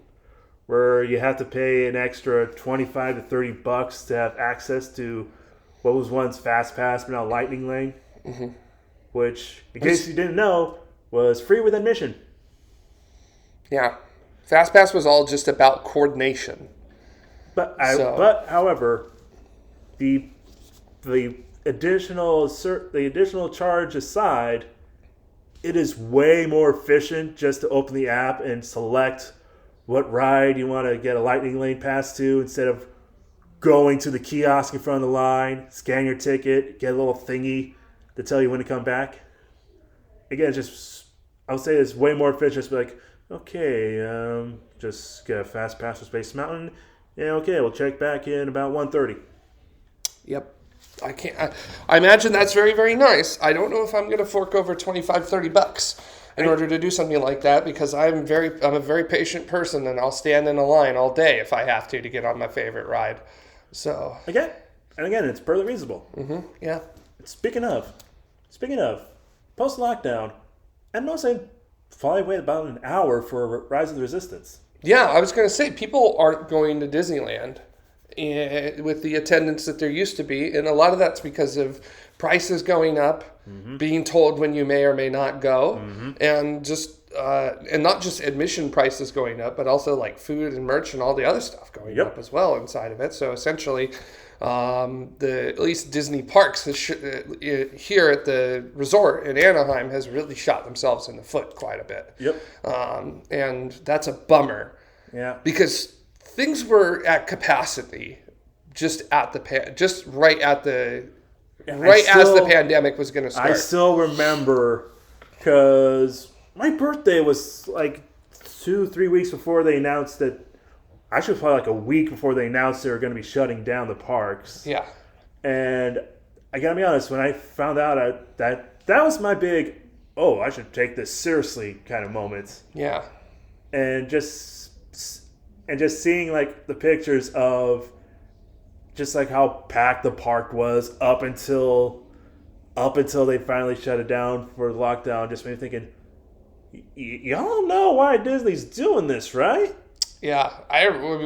Where you have to pay an extra $25 to $30 to have access to what was once Fast Pass, but now Lightning Lane, which, in case you didn't know, was free with admission. Yeah, Fast Pass was all just about coordination. But however, the additional charge aside, it is way more efficient just to open the app and select what ride you want to get a Lightning Lane pass to instead of going to the kiosk in front of the line, scan your ticket, get a little thingy to tell you when to come back. Again, I would say it's way more efficient. Just be like, okay, just get a fast pass for Space Mountain. Yeah, okay, we'll check back in about 1:30. Yep. I imagine that's very, very nice. I don't know if I'm going to fork over $25, $30 in order to do something like that, because I'm a very patient person, and I'll stand in a line all day if I have to get on my favorite ride. So again, it's perfectly reasonable. Mm-hmm. Yeah. Speaking of post lockdown, I'm not saying probably wait about an hour for Rise of the Resistance. Yeah, I was going to say people aren't going to Disneyland with the attendance that there used to be, and a lot of that's because of prices going up, being told when you may or may not go, and just and not just admission prices going up, but also like food and merch and all the other stuff going up as well inside of it. So essentially, at least Disney Parks here at the resort in Anaheim has really shot themselves in the foot quite a bit. Yep. And that's a bummer. Yeah. Because things were at capacity just right as the pandemic was going to start. I still remember because my birthday was like 2-3 weeks before they announced that. Actually, probably like a week before they announced they were going to be shutting down the parks. Yeah. And I gotta be honest, when I found out that was my big, I should take this seriously kind of moment. Yeah. And just seeing like the pictures of just like how packed the park was up until they finally shut it down for the lockdown, just made me thinking, y'all know why Disney's doing this, right? Yeah,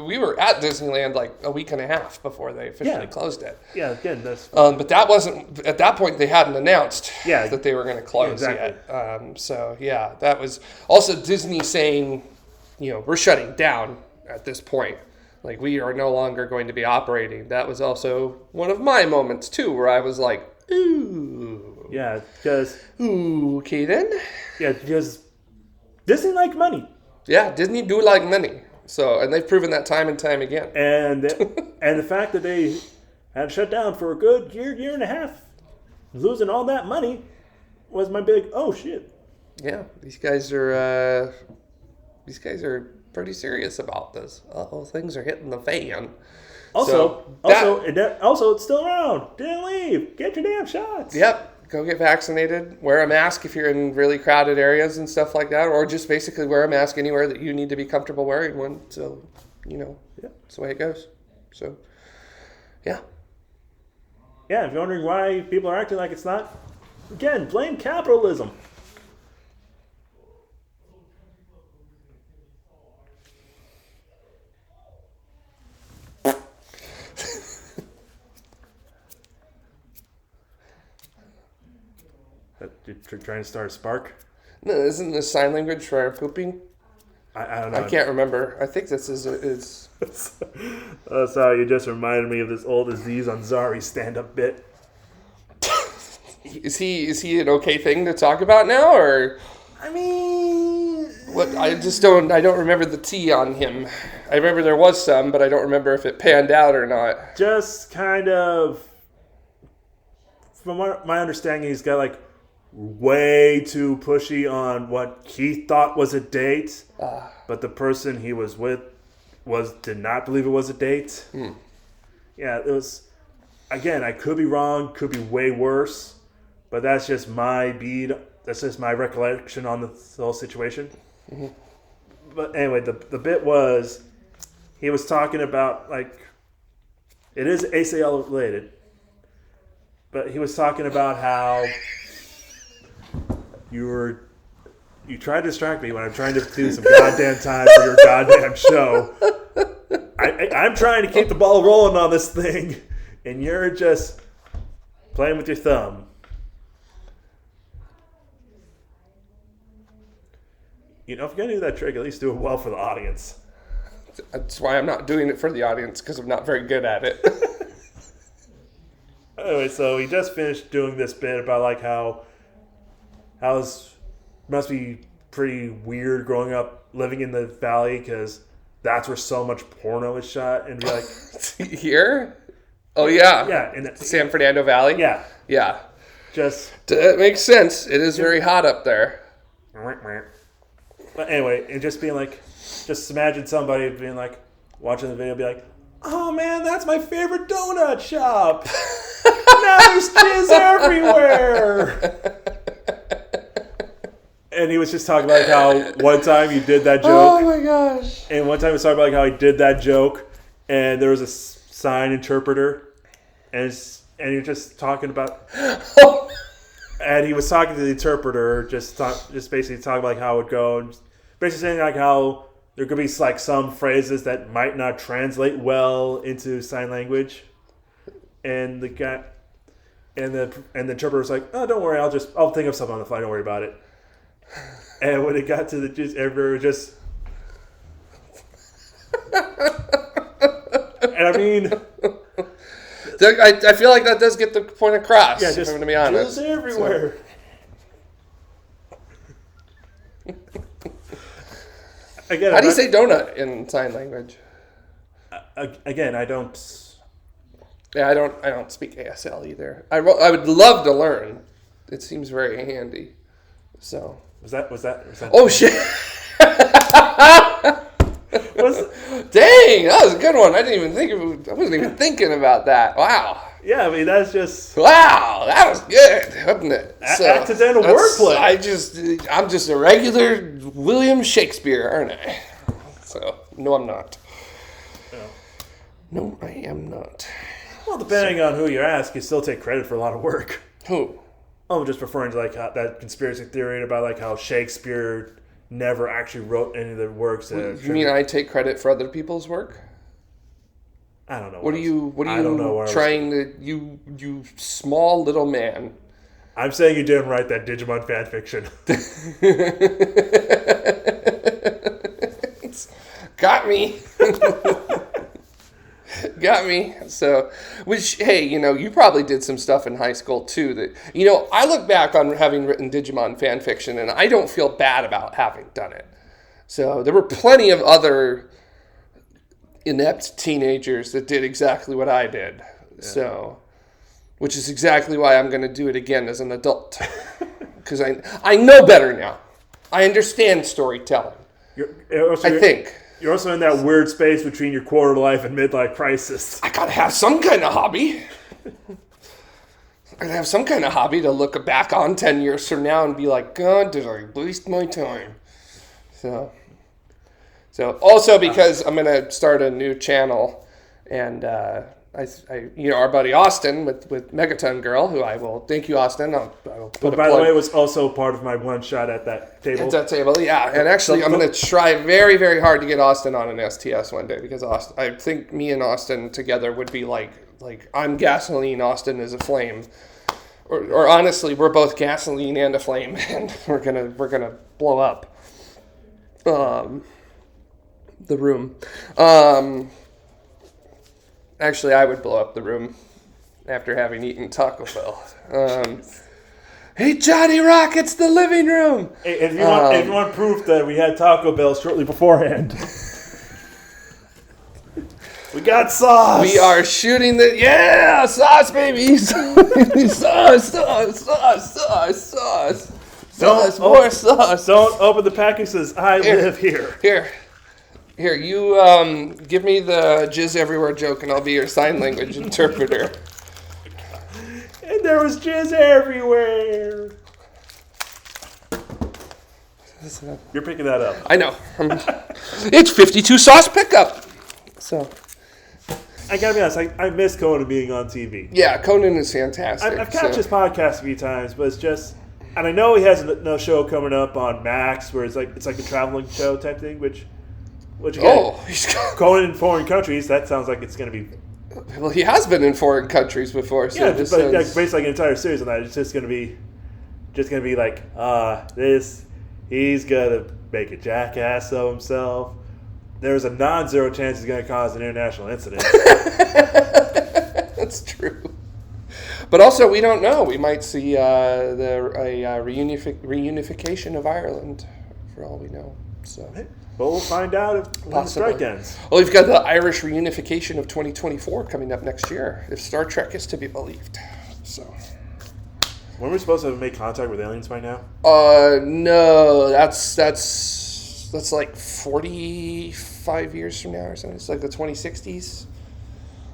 we were at Disneyland like a week and a half before they officially closed it. Yeah, again, that's... but that wasn't... At that point, they hadn't announced that they were going to close exactly. yet. So, yeah, that was... Also, Disney saying, we're shutting down at this point. Like, we are no longer going to be operating. That was also one of my moments, too, where I was like, ooh. Yeah, because... Ooh, okay then. Yeah, because Disney like money. Yeah, Disney do like money. So, and they've proven that time and time again. And the fact that they had shut down for a good year and a half, losing all that money, was my big, oh, shit. Yeah, these guys are pretty serious about this. Things are hitting the fan. Also, it's still around. Didn't leave. Get your damn shots. Yep. Go get vaccinated. Wear a mask if you're in really crowded areas and stuff like that. Or just basically wear a mask anywhere that you need to be comfortable wearing one. So, that's the way it goes. So, yeah. Yeah, if you're wondering why people are acting like it's not, again, blame capitalism. You're trying to start a spark? No, isn't this sign language for pooping? I don't know. I can't remember. I think this is. Sorry, you just reminded me of this old Aziz Ansari stand-up bit. Is he an okay thing to talk about now, or? I mean, what? I don't remember the tea on him. I remember there was some, but I don't remember if it panned out or not. Just kind of, from my understanding, he's got like way too pushy on what he thought was a date, but the person he was with did not believe it was a date. Yeah, it was. Again, I could be wrong, could be way worse, but that's just my bead. That's just my recollection on the whole situation. Mm-hmm. But anyway, the bit was, he was talking about, like, it is ACL related, but he was talking about how you tried to distract me when I'm trying to do some goddamn time for your goddamn show. I'm trying to keep the ball rolling on this thing, and you're just playing with your thumb. If you're going to do that trick, at least do it well for the audience. That's why I'm not doing it for the audience, because I'm not very good at it. Anyway, so he just finished doing this bit about like how it must be pretty weird growing up living in the valley, because that's where so much porno is shot, and be like, here? Oh yeah. Yeah, in San Fernando Valley? Yeah. Yeah. It makes sense. It is very hot up there. But anyway, and just being like, just imagine somebody being like, watching the video, be like, oh man, that's my favorite donut shop. Now there's jizz everywhere. And he was just talking about how one time he did that joke. Oh my gosh. And one time he was talking about how he did that joke, and there was a sign interpreter, and you're just talking about... And he was talking to the interpreter, just basically talking about how it would go, and basically saying like how there could be like some phrases that might not translate well into sign language, and the guy, and the interpreter was like, "Oh, don't worry, I'll think of something on the fly. Don't worry about it." And when it got to the just everywhere, just, and I mean. I feel like that does get the point across. Yeah, just if I'm going to be honest. Jizz everywhere. So. Again, how do you say donut in sign language? Again, I don't. Yeah, I don't speak ASL either. I would love to learn. It seems very handy. So. Was that? Oh shit! Dang, that was a good one. I wasn't even thinking about that. Wow. Yeah, I mean that's just. Wow, that was good, wasn't it? Accidental wordplay. I'm just a regular William Shakespeare, aren't I? So no, I'm not. No, I am not. Well, depending on who you ask, you still take credit for a lot of work. Who? I'm just referring to like that conspiracy theory about like how Shakespeare never actually wrote any of the works. You mean I take credit for other people's work? I don't know. What are you trying to... You small little man. I'm saying you didn't write that Digimon fan fiction. Got me. Got me. So, which, hey, you probably did some stuff in high school too that, I look back on having written Digimon fan fiction and I don't feel bad about having done it. So there were plenty of other inept teenagers that did exactly what I did. Yeah. So, which is exactly why I'm going to do it again as an adult. Because I know better now. I understand storytelling. I think. You're also in that weird space between your quarter life and midlife crisis. I gotta have some kind of hobby. I gotta have some kind of hobby to look back on 10 years from now and be like, God, did I waste my time? So also because I'm gonna start a new channel, and our buddy Austin with Megaton Girl, who I will thank you, Austin. I'll put by the way, it was also part of my one shot at that table. At that table, yeah. And actually, I'm going to try very, very hard to get Austin on an STS one day, because I think me and Austin together would be like I'm gasoline, Austin is a flame, or honestly, we're both gasoline and a flame, and we're gonna blow up the room. Actually, I would blow up the room after having eaten Taco Bell. Hey, Johnny Rockets, the living room! Hey, if you want proof that we had Taco Bell shortly beforehand, we got sauce! We are shooting sauce, baby! Sauce! More sauce! Don't open the packages. I live here. Here, you give me the jizz everywhere joke, and I'll be your sign language interpreter. And there was jizz everywhere. You're picking that up. I know. It's 52 sauce pickup. So, I gotta be honest. I miss Conan being on TV. Yeah, Conan is fantastic. I've catched his podcast a few times, but it's just, and I know he has no show coming up on Max where it's like a traveling show type thing, which again, Conan in foreign countries, that sounds like it's going to be... Well, he has been in foreign countries before. So yeah, but based like an entire series on that, it's just going to be like, he's going to make a jackass of himself. There's a non-zero chance he's going to cause an international incident. That's true. But also, we don't know. We might see a reunification of Ireland, for all we know. So... But we'll find out when the strike ends. Well, we've got the Irish reunification of 2024 coming up next year, if Star Trek is to be believed. So, when are we supposed to make contact with aliens by now? No, that's like 45 years from now or something. It's like the 2060s.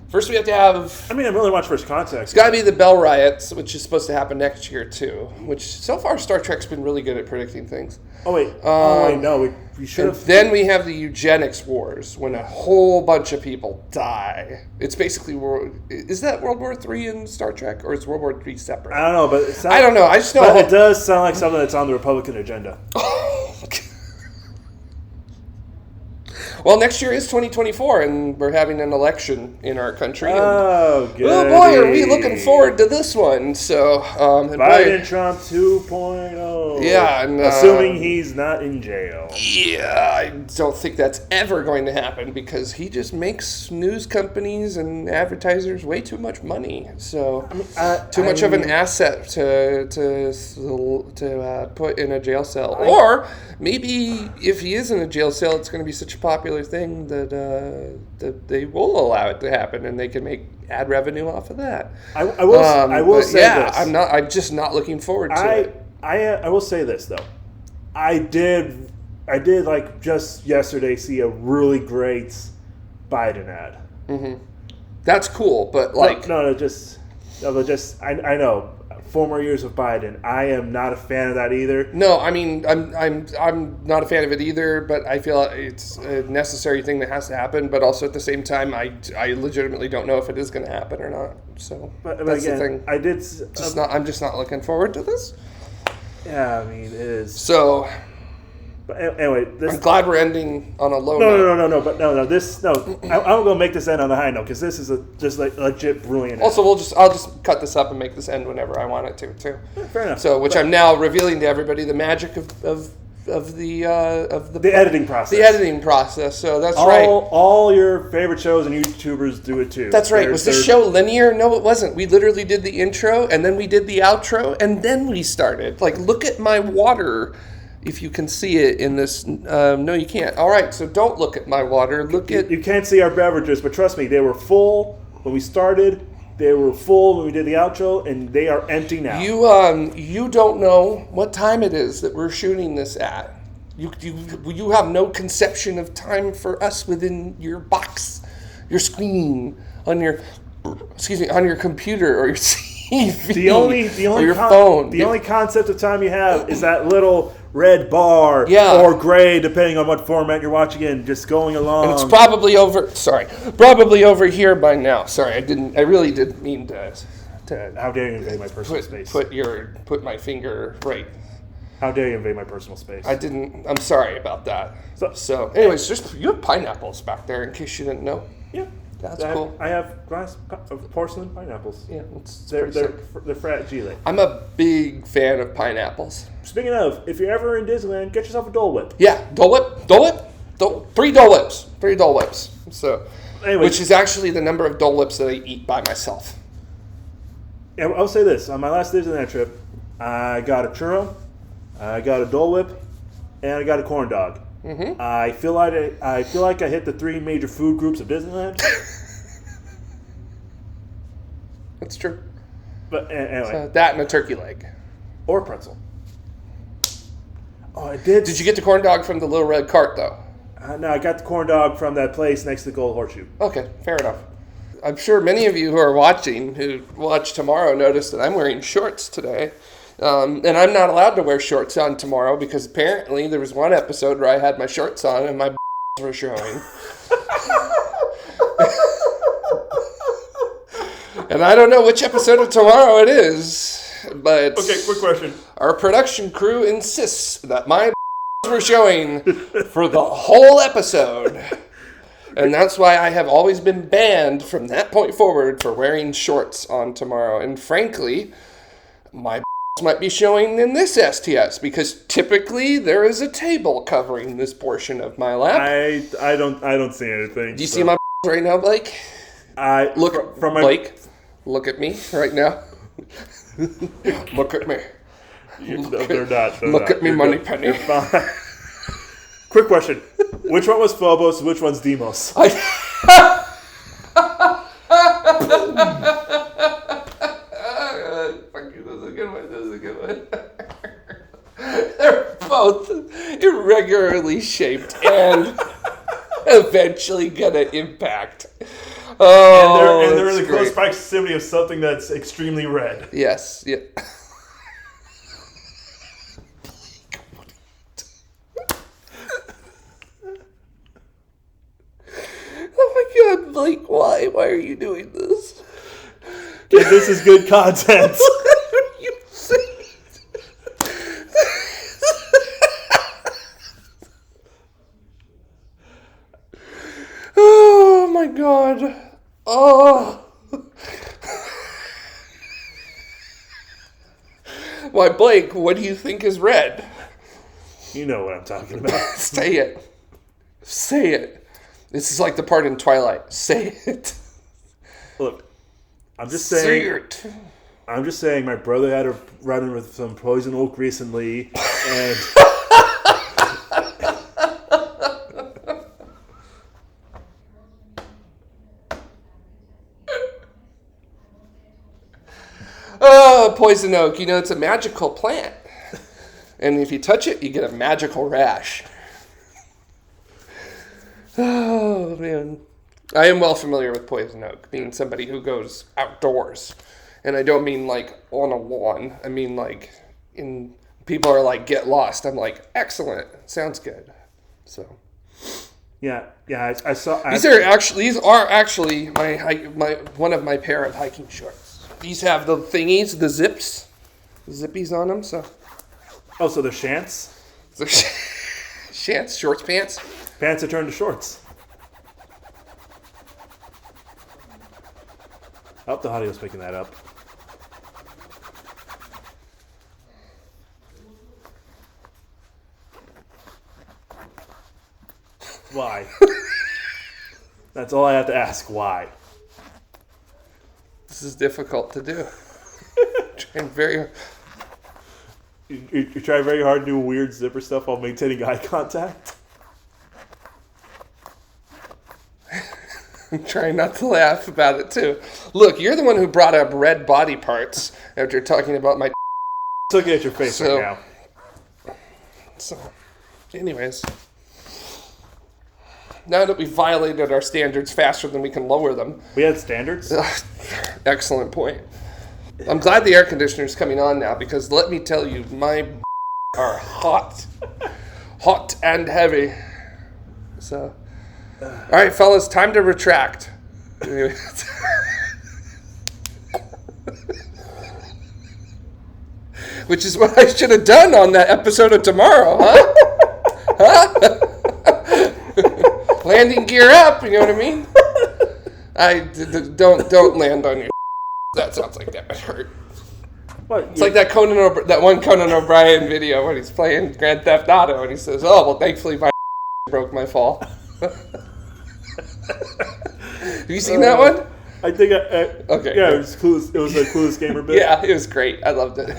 First, we have to have... I really watched First Contact. It's got to be the Bell Riots, which is supposed to happen next year, too. Which, so far, Star Trek's been really good at predicting things. Oh, wait. No. We should have... Then we have the eugenics wars, when a whole bunch of people die. It's basically... Is that World War III in Star Trek, or is World War III separate? I don't know, but... I don't know. I just know... But it does sound like something that's on the Republican agenda. Well, next year is 2024, and we're having an election in our country. Good. Oh boy, are we looking forward to this one! So, Biden Trump 2.0. Yeah, and, assuming he's not in jail. Yeah, I don't think that's ever going to happen because he just makes news companies and advertisers way too much money. So, too much of an asset to put in a jail cell. Or maybe if he is in a jail cell, it's going to be such a popular thing that they will allow it to happen, and they can make ad revenue off of that. I will say this. I'm just not looking forward to it. I will say this though. I did like just yesterday see a really great Biden ad. Mm-hmm. That's cool, but like I know. 4 more years of Biden. I am not a fan of that either. No, I mean I'm not a fan of it either, but I feel it's a necessary thing that has to happen. But also at the same time, I legitimately don't know if it is going to happen or not. So but that's again, the thing. I'm just not looking forward to this. Yeah, I mean it is. So But anyway, I'm glad we're ending on a low note. No. I'm going to make this end on a high note because this is just like legit brilliant. Also, I'll just cut this up and make this end whenever I want it to, too. Yeah, fair enough. So, I'm now revealing to everybody the magic of the editing process. The editing process. So that's right. All your favorite shows and YouTubers do it too. That's right. Was the show linear? No, it wasn't. We literally did the intro and then we did the outro and then we started. Like, look at my water. If you can see it in this, no, you can't. All right, so don't look at my water. You can't see our beverages, but trust me, they were full when we started. They were full when we did the outro, and they are empty now. You don't know what time it is that we're shooting this at. You have no conception of time for us within your box, your screen, on your computer or your TV, or your phone. The only concept of time you have is that little red bar or gray, depending on what format you're watching in, just going along. And it's probably over here by now. Sorry, I really didn't mean to how dare you invade my personal space? Put my finger right. How dare you invade my personal space? I'm sorry about that. So anyways, you have pineapples back there in case you didn't know. Yeah. That's cool. I have glass of porcelain pineapples. Yeah, they're fragile. I'm a big fan of pineapples. Speaking of, if you're ever in Disneyland, get yourself a Dole Whip. Yeah, Dole Whip. 3 Dole Whips. 3 Dole Whips. So, anyway, which is actually the number of Dole Whips that I eat by myself. Yeah, I'll say this: on my last Disneyland trip, I got a churro, I got a Dole Whip, and I got a corn dog. Mm-hmm. I feel like I hit the 3 major food groups of Disneyland. That's true. But anyway, so that and a turkey leg, or a pretzel. Oh, I did. Did you get the corn dog from the little red cart though? No, I got the corn dog from that place next to the Gold Horseshoe. Okay, fair enough. I'm sure many of you who watch tomorrow notice that I'm wearing shorts today. And I'm not allowed to wear shorts on tomorrow because apparently there was one episode where I had my shorts on and my were showing. And I don't know which episode of tomorrow it is, but... Okay, quick question. Our production crew insists that my were showing for the whole episode. And that's why I have always been banned from that point forward for wearing shorts on tomorrow. And frankly, my might be showing in this STS because typically there is a table covering this portion of my lap. I don't see anything. Do you see my right now, Blake? Blake, look at me right now. Look at me. They're not. Look at me, money penny. Quick question: which one was Phobos? Which one's Deimos? This is a good one. They're both irregularly shaped and eventually gonna impact. Oh, and they're in the close proximity of something that's extremely red. Yes. Yeah. Oh my God, Blake! Why? Why are you doing this? This is good content. Oh my God. Oh. Why, Blake, what do you think is red? You know what I'm talking about. Say it. Say it. This is like the part in Twilight. Say it. Look, I'm just saying. Say it. I'm just saying my brother had a run-in with some poison oak recently, and... Oh, poison oak. You know, it's a magical plant. And if you touch it, you get a magical rash. Oh, man. I am well familiar with poison oak, being somebody who goes outdoors. And I don't mean like on a lawn. I mean like in people are like, get lost. I'm like, excellent. Sounds good. So. Yeah. I saw. These are actually my one of my pair of hiking shorts. These have the thingies, the zippies on them. So. Oh, so they're shants? chance. Shorts pants? Pants that turn to shorts. Oh, the audio's picking that up. Why? That's all I have to ask. Why? This is difficult to do. Trying very... You try very hard to do weird zipper stuff while maintaining eye contact? I'm trying not to laugh about it, too. Look, you're the one who brought up red body parts after talking about my... Looking at your face right now. So, anyways... Now that we've violated our standards faster than we can lower them. We had standards? Excellent point. I'm glad the air conditioner's coming on now because let me tell you, my are hot. Hot and heavy. So, all right, fellas, time to retract. Which is what I should have done on that episode of Tomorrow, huh? Huh? Landing gear up, you know what I mean? Don't land on your. That sounds like that would hurt. What? It's like that one Conan O'Brien video when he's playing Grand Theft Auto and he says, "Oh well, thankfully my broke my fall." Have you seen that one? I think okay. Yeah, it was clueless. It was a Clueless Gamer bit. Yeah, it was great. I loved it.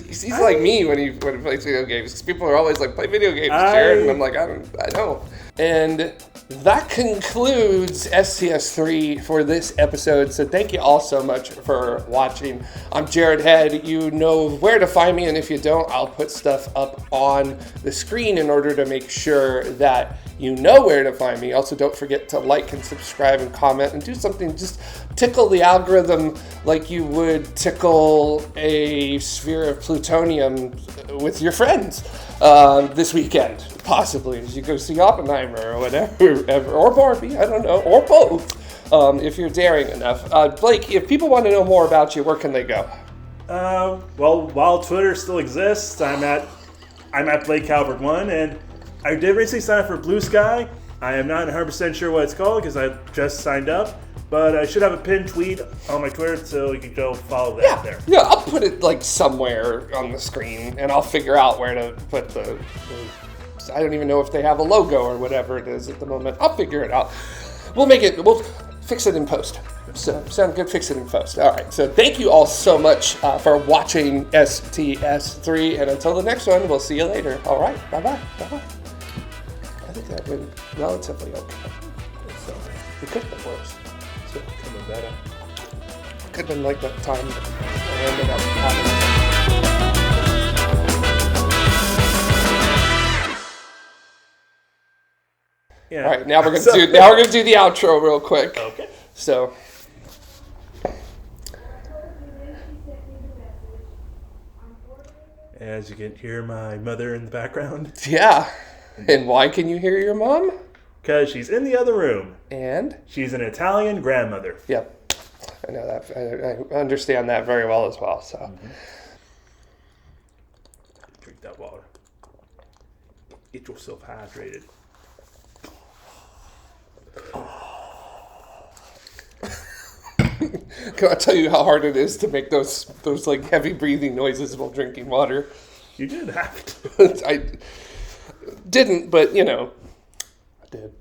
He's like me when he plays video games. Because people are always like, "Play video games, Jared," and I'm like, I know. And that concludes STS-3 for this episode. So thank you all so much for watching. I'm Jared Head. You know where to find me, and if you don't, I'll put stuff up on the screen in order to make sure that you know where to find me. Also, don't forget to like and subscribe and comment and do something. Just tickle the algorithm like you would tickle a sphere of plutonium with your friends this weekend, possibly, as you go see Oppenheimer or whatever, or Barbie, I don't know, or both, if you're daring enough. Blake, if people want to know more about you, where can they go? Well, while Twitter still exists, I'm at Blake Calvert 1, and I did recently sign up for Blue Sky. I am not 100% sure what it's called because I just signed up, but I should have a pinned tweet on my Twitter so you can go follow that there. Yeah, I'll put it like somewhere on the screen, and I'll figure out where to put the I don't even know if they have a logo or whatever it is at the moment. I'll figure it out. We'll fix it in post. So, sound good? Fix it in post. All right. So, thank you all so much for watching STS-3. And until the next one, we'll see you later. All right. Bye-bye. Bye-bye. I think that went relatively okay. So, it could have been worse. So, it could have been better. It could have been like that time I ended up having. Yeah. All right, now we're gonna do the outro real quick. Okay. So. As you can hear my mother in the background. Yeah. And why can you hear your mom? Because she's in the other room. And? She's an Italian grandmother. Yep. I know that. I understand that very well as well. So. Mm-hmm. Drink that water. Get yourself hydrated. Can I tell you how hard it is to make those like heavy breathing noises while drinking water? You did have to. I didn't, but I did.